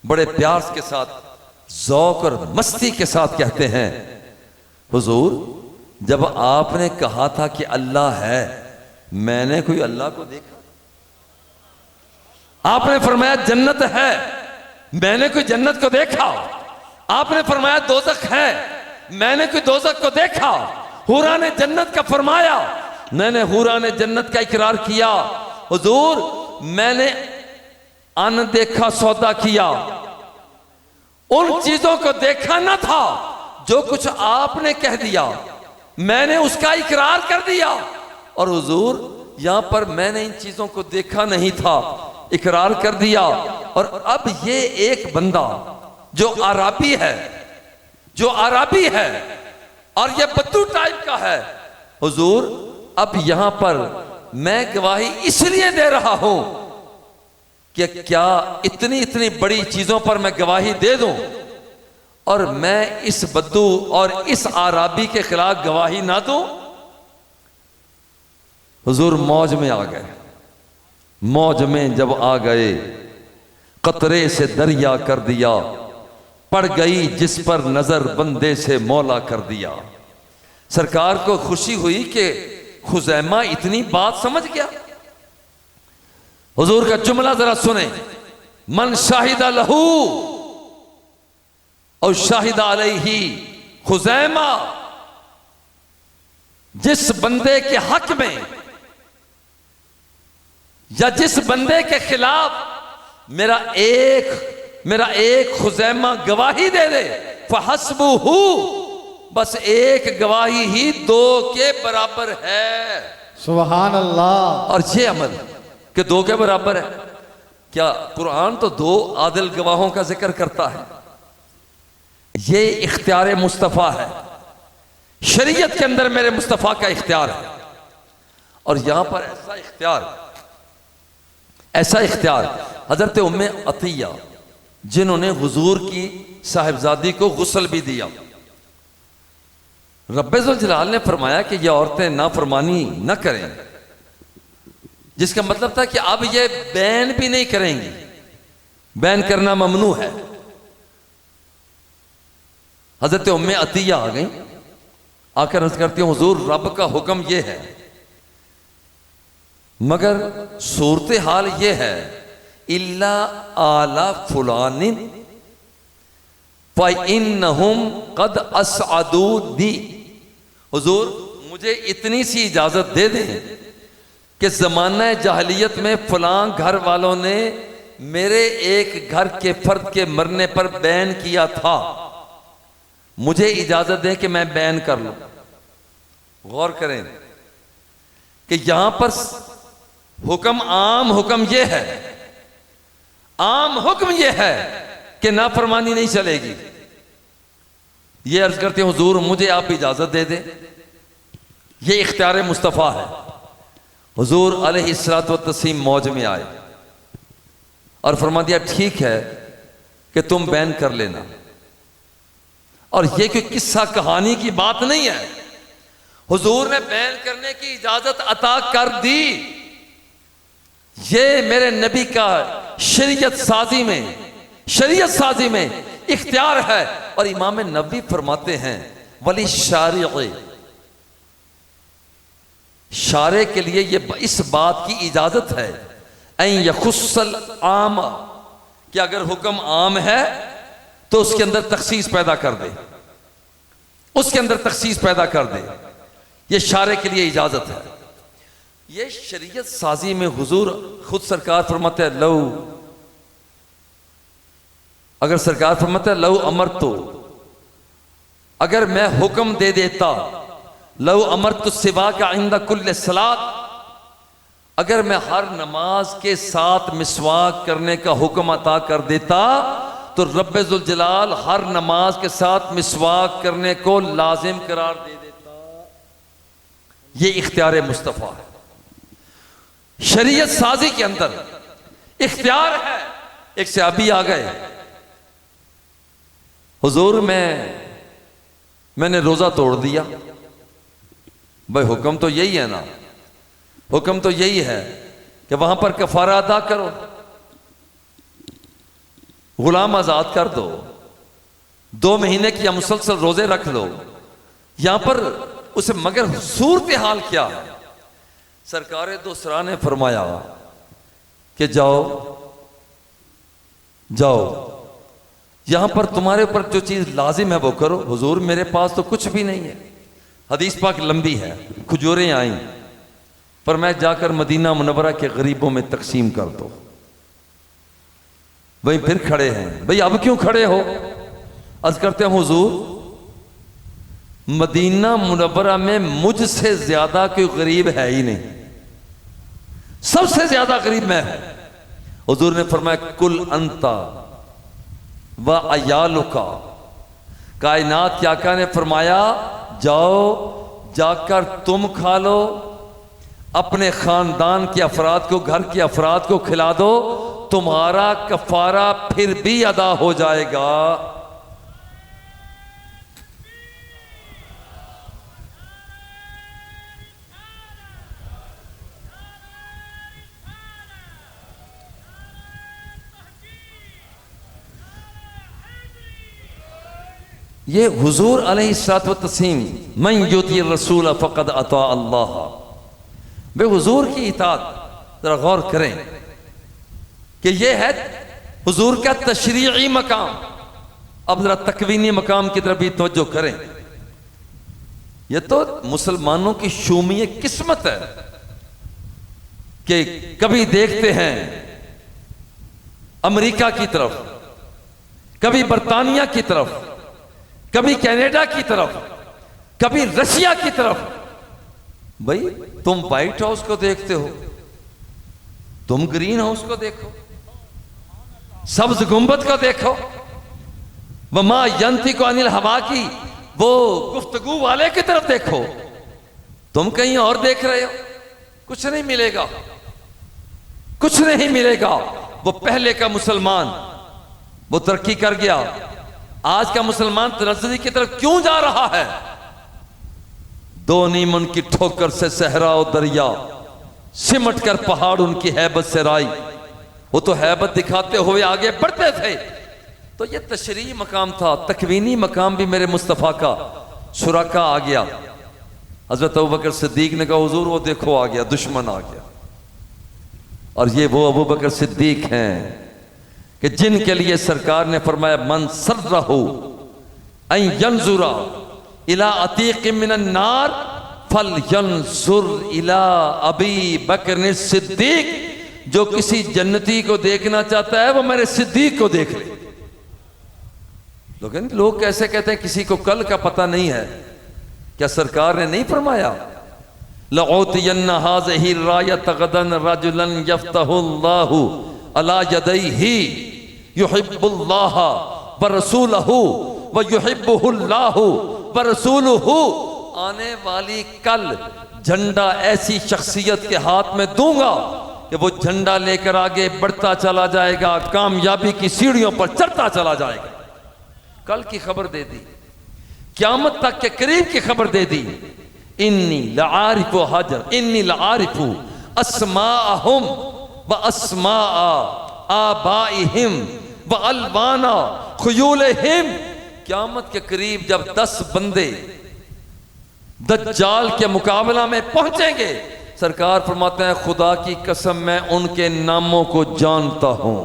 बड़े प्यार के साथ, ज़ौक़ और मस्ती के साथ कहते हैं, हुजूर जब आपने कहा था कि अल्लाह है, मैंने कोई अल्लाह को देखा? आपने फरमाया जन्नत है, मैंने कोई जन्नत को देखा? आपने फरमाया दोज़ख है, मैंने कोई दोज़ख को देखा? हूरा ने जन्नत का फरमाया, मैंने हूरा ने जन्नत का इकरार किया। हुजूर मैंने अनदेखा सौदा किया, उन चीजों को देखा न था जो कुछ आपने कह दिया, मैंने उसका इकरार कर दिया। और हुजूर यहां पर मैंने इन चीजों को देखा नहीं था, इकरार कर दिया। और अब ये एक बंदा जो आराबी है, जो आराबी है और ये बद्दू टाइप का है, हुजूर अब यहां पर मैं गवाही इसलिए दे रहा हूं कि क्या इतनी इतनी बड़ी चीजों पर मैं गवाही दे दूं और मैं इस बद्दू और इस आराबी के खिलाफ गवाही ना दूं? हुजूर मौज में आ गए। मौज में जब आ गए, कतरे से दरिया कर दिया, पड़ गई जिस पर नजर बंदे से मौला कर दिया। सरकार को खुशी हुई कि खुजैमा इतनी बात समझ गया। हुजूर का जुमला जरा सुने, मन शाहिदा लहू और शाहिदा अलैहि खुजैमा, जिस बंदे के हक में या जिस बंदे के खिलाफ मेरा एक खुजैमा गवाही दे दे, फहस्बुहु, बस एक गवाही ही दो के बराबर है। सुभान अल्लाह। और ये अमल कि दो के बराबर है, क्या कुरान तो दो आदिल गवाहों का जिक्र करता है। ये इख्तियार मुस्तफ़ा है, शरीयत के अंदर मेरे मुस्तफ़ा का इख्तियार है। और यहां पर ऐसा इख्तियार हजरत उम्मे अतिया, जिन्होंने हुजूर की साहिबजादी को गुस्ल भी दिया, रब्बे ज़ुल जलाल ने फरमाया कि ये औरतें नाफरमानी न करें, जिसका मतलब था कि अब ये बैन भी नहीं करेंगी, बैन करना ममनू है। हजरत उम्मे अतिया आ गई, आकर अर्ज करती हूं हुजूर रब का हुक्म ये है, मगर सूरत हाल ये है, इल्ला आला फुलानिन फ़इन्नहुम कद असअदू दी। हुजूर मुझे इतनी सी इजाजत दे दें कि जमाना जahलियत में फलां घर वालों ने मेरे एक घर के फर्द के मरने पर बैन किया था, मुझे इजाजत दें कि मैं बैन कर लूं। गौर करें कि यहां पर हुक्म, आम हुक्म यह है, आम हुक्म यह है कि नाफरमानी नहीं चलेगी। ये अर्ज करते हैं हुजूर मुझे आप इजाजत दे दें, ये इख्तियार मुस्तफ़ा है। हुजूर अलैहिस्सलातु वत्तस्लीम मौज में आए और फरमा दिया ठीक है कि तुम बैन कर लेना। और ये कोई किस्सा कहानी की बात नहीं है, हुजूर ने बैन करने की इजाजत अता कर दी। ये मेरे नबी का शरीयत साजी में इख्तियार है। और इमाम नबी फरमाते हैं वली शारे के लिए ये इस बात की इजाजत है ऐ यखुस्सल आम, कि अगर हुक्म आम है तो उसके अंदर तखसीस पैदा कर दे, उसके अंदर तखसीस पैदा कर दे। ये शारे के लिए इजाजत है। ये शरीयत साजी में हुजूर खुद सरकार फरमाते हैं लऊ, अगर सरकार फरमाते हैं लऊ अमर, तो अगर मैं हुक्म दे देता लव अमर तो सिवा का आइंदा कुल्ले सलात, अगर मैं हर नमाज के साथ मिसवाक करने का हुक्म अता कर देता तो रब्बे जुल जलाल हर नमाज के साथ मिसवाक करने को लाजिम करार दे देता। ये इख्तियार मुस्तफ़ा है। शरीयत साजी के अंदर इख्तियार है। एक सहाबी आ गए, हुजूर मैंने रोजा तोड़ दिया। भाई हुक्म तो यही है ना, हुक्म तो यही है कि वहां पर कफारा अदा करो, गुलाम आजाद कर दो, 2 महीने की मुसलसल रोजे रख लो। यहां पर उसे मगर सूरत हाल क्या है? सरकार दूसरा ने फरमाया कि जाओ जाओ, यहां पर तुम्हारे ऊपर जो चीज लाजिम है वो करो। हुजूर मेरे पास तो कुछ भी नहीं है। हदीस पाक लंबी है, खजूरें आई, पर मैं जाकर मदीना मुनव्वरा के गरीबों में तकसीम कर दो। वही फिर खड़े हैं, भाई अब क्यों खड़े हो? अर्ज करते हैं हुजूर मदीना मुनव्वरा में मुझसे ज्यादा कोई गरीब है ही नहीं, सबसे ज्यादा गरीब मैं हूं। हुजूर ने फरमाया कुल अंता व अयालुका, कायनात के आका ने फरमाया जाओ जाकर तुम खा लो, अपने खानदान के अफराद को, घर के अफराद को खिला दो, तुम्हारा कफारा फिर भी अदा हो जाएगा। ये हुजूर अलैहिस्सलातु वत्तस्लीम मन युती रसूल फ़क़द अता अल्लाह। वे हुजूर की इताअत जरा गौर करें कि ये है हुजूर का तशरीई मकाम। अब जरा तकवीनी मकाम की तरफ भी तवज्जो करें। ये तो मुसलमानों की शूमी किस्मत है कि कभी देखते हैं अमेरिका की तरफ, कभी बरतानिया की तरफ, कभी कनाडा की तरफ, कभी रशिया की तरफ। भाई तुम व्हाइट हाउस को देखते हो, तुम ग्रीन हाउस को देखो, सब्ज गुंबद को देखो, वमा यंती को अनिल हवा की वो गुफ्तगू वाले की तरफ देखो। तुम कहीं और देख रहे हो, कुछ नहीं मिलेगा, कुछ नहीं मिलेगा। वो पहले का मुसलमान वो तरक्की कर गया, आज का मुसलमान तनज़्ज़ुई की तरफ क्यों जा रहा है? 2 नीम उनकी ठोकर से सहरा और दरिया, सिमट कर पहाड़ उनकी हैबत से राई। वो तो हैबत दिखाते हुए आगे बढ़ते थे। तो ये तशरीई मकाम था। तकवीनी मकाम भी मेरे मुस्तफ़ा का शुराका आ गया। हजरत अबू बकर सिद्दीक ने कहा हुजूर वो देखो आ गया, दुश्मन आ गया। और ये वो अबू बकर सिद्दीक हैं कि जिनके लिए सरकार ने फरमाया मन सर्रहु अन यंजुरा इला अतीक़ मिनन नार फलयंजुर इला अबी बकर सिद्दीक। जो किसी जन्नती को देखना चाहता है वो मेरे सिद्दीक को देख ले। लेकिन लोग कैसे कहते हैं किसी को कल का पता नहीं है। क्या सरकार ने नहीं फरमाया लऊतियन्ना हाज़िही रायत गदन रजुलन यफ्तहुल्लाहु अला यदैहि युहिब्बुल्लाह व रसूलहु व युहिब्बुहुल्लाहु व रसूलुहु। आने वाली कल झंडा ऐसी शख्सियत के हाथ में दूंगा कि वो झंडा लेकर आगे बढ़ता चला जाएगा, कामयाबी की सीढ़ियों पर चढ़ता चला जाएगा। कल की खबर दे दी, क़यामत तक के करीब की खबर दे दी। इन्नी लआरिफु हाजर इन्नी लआरिफु अस्माअहुम व अस्माअ आबाइहिम व अलवाना खुयूलहिम। क़यामत के करीब जब 10 बंदे दज्जाल के मुकाबला में पहुंचेंगे, सरकार फरमाते हैं खुदा की कसम मैं उनके नामों को जानता हूं,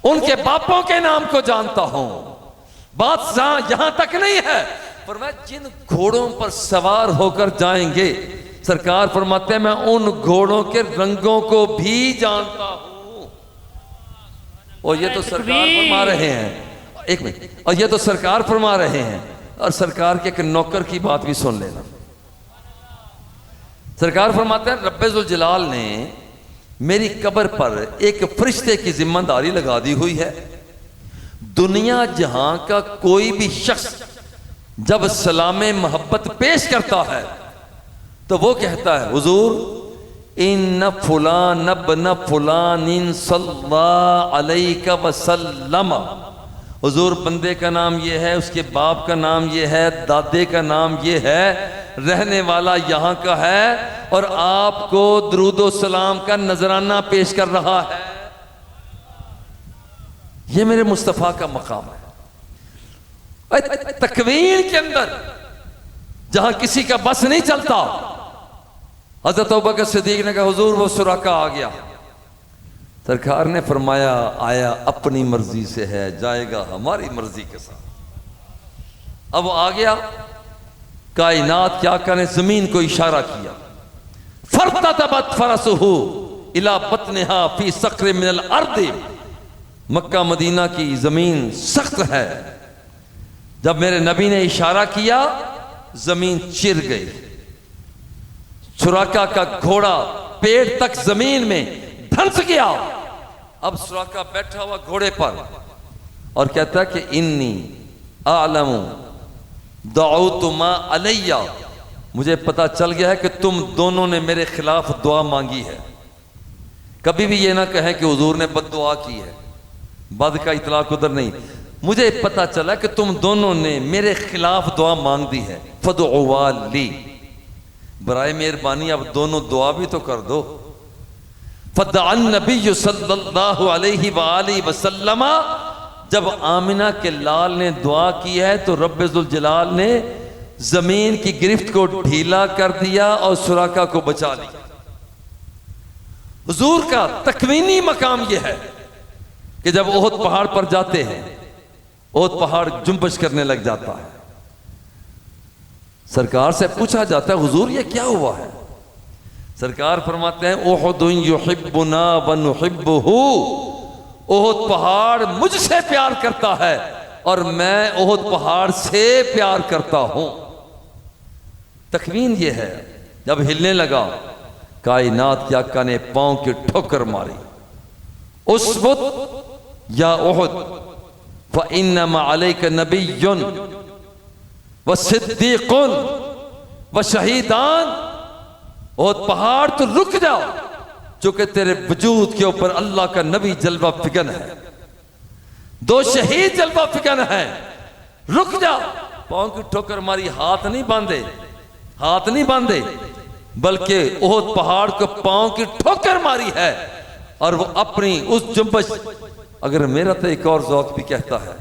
उनके बापों के नाम को जानता हूं। बात यहां तक नहीं है, फरमाया जिन घोड़ों पर सवार होकर जाएंगे, सरकार फरमाते हैं मैं उन घोड़ों के रंगों को भी जानता हूं। और ये तो सरकार फरमा रहे हैं, एक मिनट, और ये तो सरकार फरमा रहे हैं और सरकार के एक नौकर की बात भी सुन लेना। सरकार फरमाते हैं रब्बे जलाल ने मेरी कब्र पर एक फरिश्ते की जिम्मेदारी लगा दी हुई है। दुनिया जहां का कोई भी शख्स जब सलामे मोहब्बत पेश करता है तो वो कहता है हुजूर इन फुलान न फुलान इन सल्लल्लाहु अलैहि वसल्लम। हुजूर बंदे का नाम ये है, उसके बाप का नाम ये है, दादे का नाम ये है, रहने वाला यहाँ का है और आपको दुरूदो सलाम का नजराना पेश कर रहा है। ये मेरे मुस्तफ़ा का मकाम है। तकवीन के अंदर जहां किसी का बस नहीं चलता, हज़रत अबू बकर सिद्दीक ने कहा हुजूर वो सुराका आ गया। सरकार ने फरमाया आया अपनी मर्जी से है, जाएगा हमारी मर्जी के साथ। अब आ गया, कायनात क्या करे, जमीन को इशारा किया, फरततबत फरसुहु इला बतनिहा फी सक़्र मिनल अर्द। मक्का मदीना की जमीन सख्त है, जब मेरे नबी ने इशारा किया जमीन चिर गई। सुराका का घोड़ा पेड़ तक जमीन में धंस गया। अब सुराका बैठा हुआ घोड़े पर और कहता है कि इन्नी आलमु दअउतुमा अलैया, मुझे पता चल गया है कि तुम दोनों ने मेरे खिलाफ दुआ मांगी है। कभी भी ये ना कहें कि हुजूर ने बद्दुआ की है, बद का इतलाक उधर नहीं। मुझे पता चला कि तुम दोनों ने मेरे खिलाफ दुआ मांग दी है। फदुआ ली, बराए मेहरबानी अब दोनों दुआ भी तो कर दो। फदअन नबी सल्लल्लाहु अलैहि वआलिहि वसल्लम, जब आमिना के लाल ने दुआ की है तो रब्बे जुल जलाल ने जमीन की गिरफ्त को ढीला कर दिया और सुराका को बचा लिया। हुजूर का तकवीनी मकाम यह है कि जब ओहद पहाड़ पर जाते हैं, ओहद पहाड़ जुम्बश करने लग जाता है। सरकार से पूछा जाता है हुजूर ये क्या हुआ है? सरकार फरमाते हैं ओहदुन युहिब्बुना व नुहिब्बुहु, ओहद पहाड़ मुझसे प्यार करता है और मैं ओहद पहाड़ से प्यार करता हूं। तकवीन ये है, जब हिलने लगा कायनात के आका ने पांव की ठोकर मारी। उसबुत या ओहद फ़इन्नमा अलैका नबिय्युन व सिद्दीक़ुन व शहीदान। ओहद पहाड़ तो रुक जाओ, चूंकि तेरे वजूद के ऊपर अल्लाह का नबी जलवा फिगन है, दो शहीद जलवा फिगन है, रुक जाओ। पांव की ठोकर मारी, हाथ नहीं बांधे, हाथ नहीं बांधे, बल्कि ओहद पहाड़ को पांव की ठोकर मारी है और वो अपनी उस जुम्बश। अगर मेरा तो एक और ज़ौक़ भी कहता है,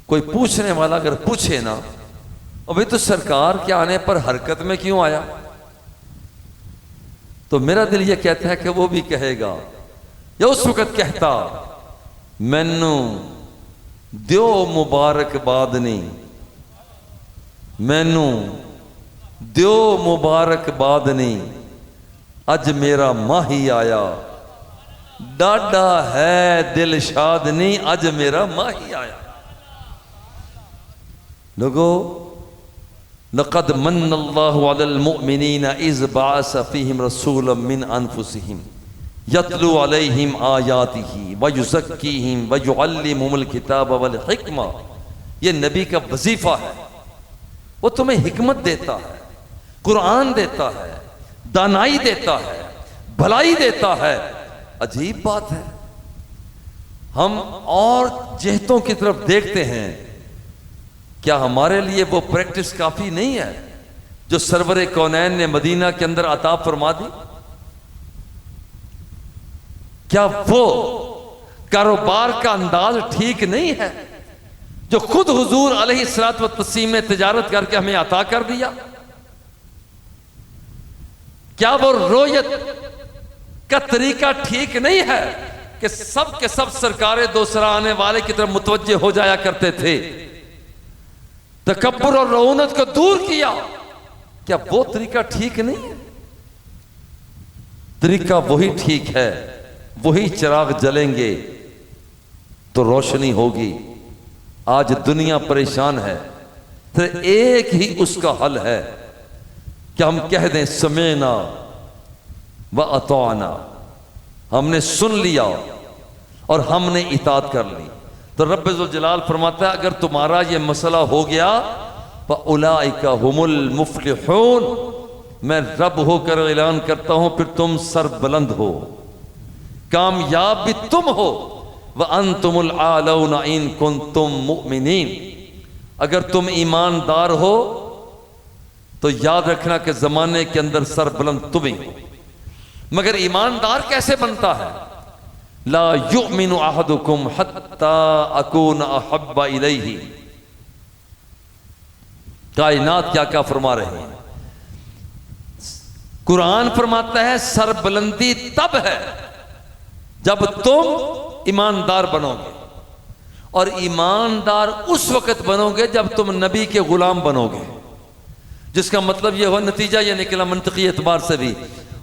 कोई पूछने वाला अगर पूछे ना अभी तो सरकार के आने पर हरकत में क्यों आया, तो मेरा दिल ये कहता है कि वो भी कहेगा या उस वक्त कहता मैनू दियो मुबारकबाद नहीं, मैनू दियो मुबारकबाद नहीं, अज मेरा माही आया, डाडा है दिल शाद नहीं, अज मेरा माही आया। लोगो लक़द मन्नल्लाहु अलल मुअमिनीना इज़ बअस फ़ीहिम रसूलन मिन अनफुसिहिम यतलू अलैहिम आयातिही व युज़क्कीहिम व युअल्लिमुहुमुल किताब वल हिक्मा। ये नबी का वजीफा है, वो तुम्हें हिकमत देता है, कुरान देता है, दानाई देता है, भलाई देता है। अजीब बात है, हम और जहतों की तरफ देखते हैं, क्या हमारे लिए वो प्रैक्टिस काफी नहीं है जो सरवरे कौनैन ने मदीना के अंदर अता फरमा दी? क्या वो कारोबार का अंदाज ठीक नहीं है जो खुद हुजूर अलैहिस्सलातु व तस्लीम ने तिजारत करके हमें अता कर दिया? क्या वो रोयत का तरीका ठीक नहीं है कि सब के सब सरकारें दूसरा आने वाले की तरफ मुतवज्जे हो जाया करते थे, तकब्बुर और रऊनत को दूर किया? क्या वो तरीका ठीक नहीं है? तरीका वही ठीक है, वही चिराग जलेंगे तो रोशनी होगी। आज दुनिया परेशान है, तो एक ही उसका हल है कि हम कह दें समेना व अतौना, हमने सुन लिया और हमने इताअत कर ली। तो रब्बे ज़ुल जलाल फरमाता है अगर तुम्हारा ये मसला हो गया फउलाइका हुमुल मुफ्लिहून, मैं रब होकर ऐलान करता हूं फिर तुम सर बुलंद हो, कामयाब भी तुम हो। व अंतुमुल आलौना इन कुंतुम मुमिनीन, अगर तुम ईमानदार हो तो याद रखना कि जमाने के अंदर सर बुलंद तुम ही हो। मगर ईमानदार कैसे बनता है? ला युमिनु अहदुकुम हत्ता अकून अहब्बा इलैहि। कायनात क्या क्या फरमा रहे हैं? कुरान फरमाता है सर बुलंदी तब है जब तुम ईमानदार बनोगे, और ईमानदार उस वक्त बनोगे जब तुम नबी के गुलाम बनोगे। जिसका मतलब यह हो, नतीजा यह निकला मंतकी एतबार से भी,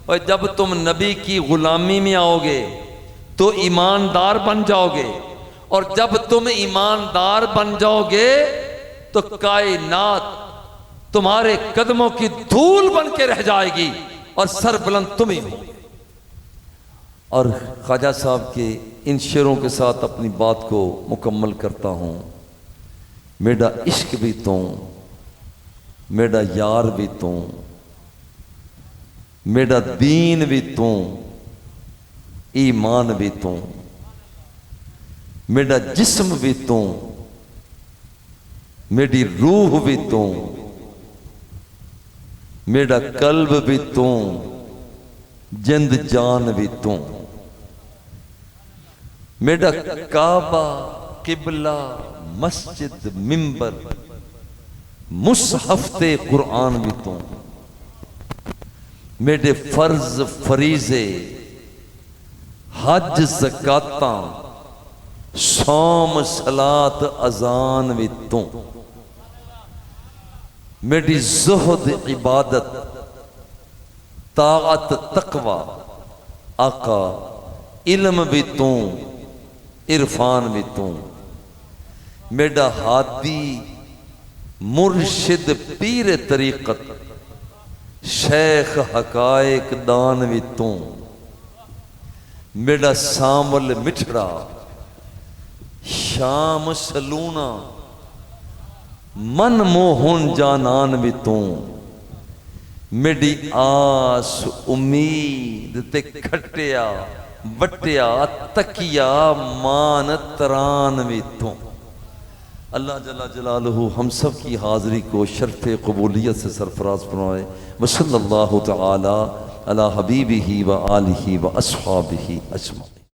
और जब तुम नबी की गुलामी में आओगे तो ईमानदार बन जाओगे, और जब तुम ईमानदार बन जाओगे तो कायनात तुम्हारे कदमों की धूल बन के रह जाएगी और सर बुलंद तुम ही हो। और ख्वाजा साहब के इन शेरों के साथ अपनी बात को मुकम्मल करता हूं। मेरा इश्क भी तू, मेरा यार भी तू, मेरा दीन भी तू, ईमान भी तू, मेरा जिस्म भी तू, मेरी रूह भी तू, मेरा कल्ब भी तू, जिंद जान भी तू, मेरा काबा किबला मस्जिद मिंबर मुसहफ़े कुरान भी तू, मेरे फर्ज फरीजे हज ज़कातां सौम सलात अजान भी तू, मेरी ज़ुहद इबादत ताअत तकवा आका इल्म भी तू, इरफान भी तू, मेरा हादी मुर्शिद पीर तरीक़त शेख हकायक दान भी तू, मेरा सामल मिठड़ा शाम सलूना मन मोहन जानान भी तू, मेरी आस उम्मीद ते खटिया बटिया तकिया मान तरान भी तू। अल्लाह जल्ला जलालहू हम सब की हाज़िरी को शर्फ़ क़बूलियत से सरफराज फरमाए। वसल्लल्लाहु तआला अला हबीबिही व आलिही व अस्हाबिही अजमाइन।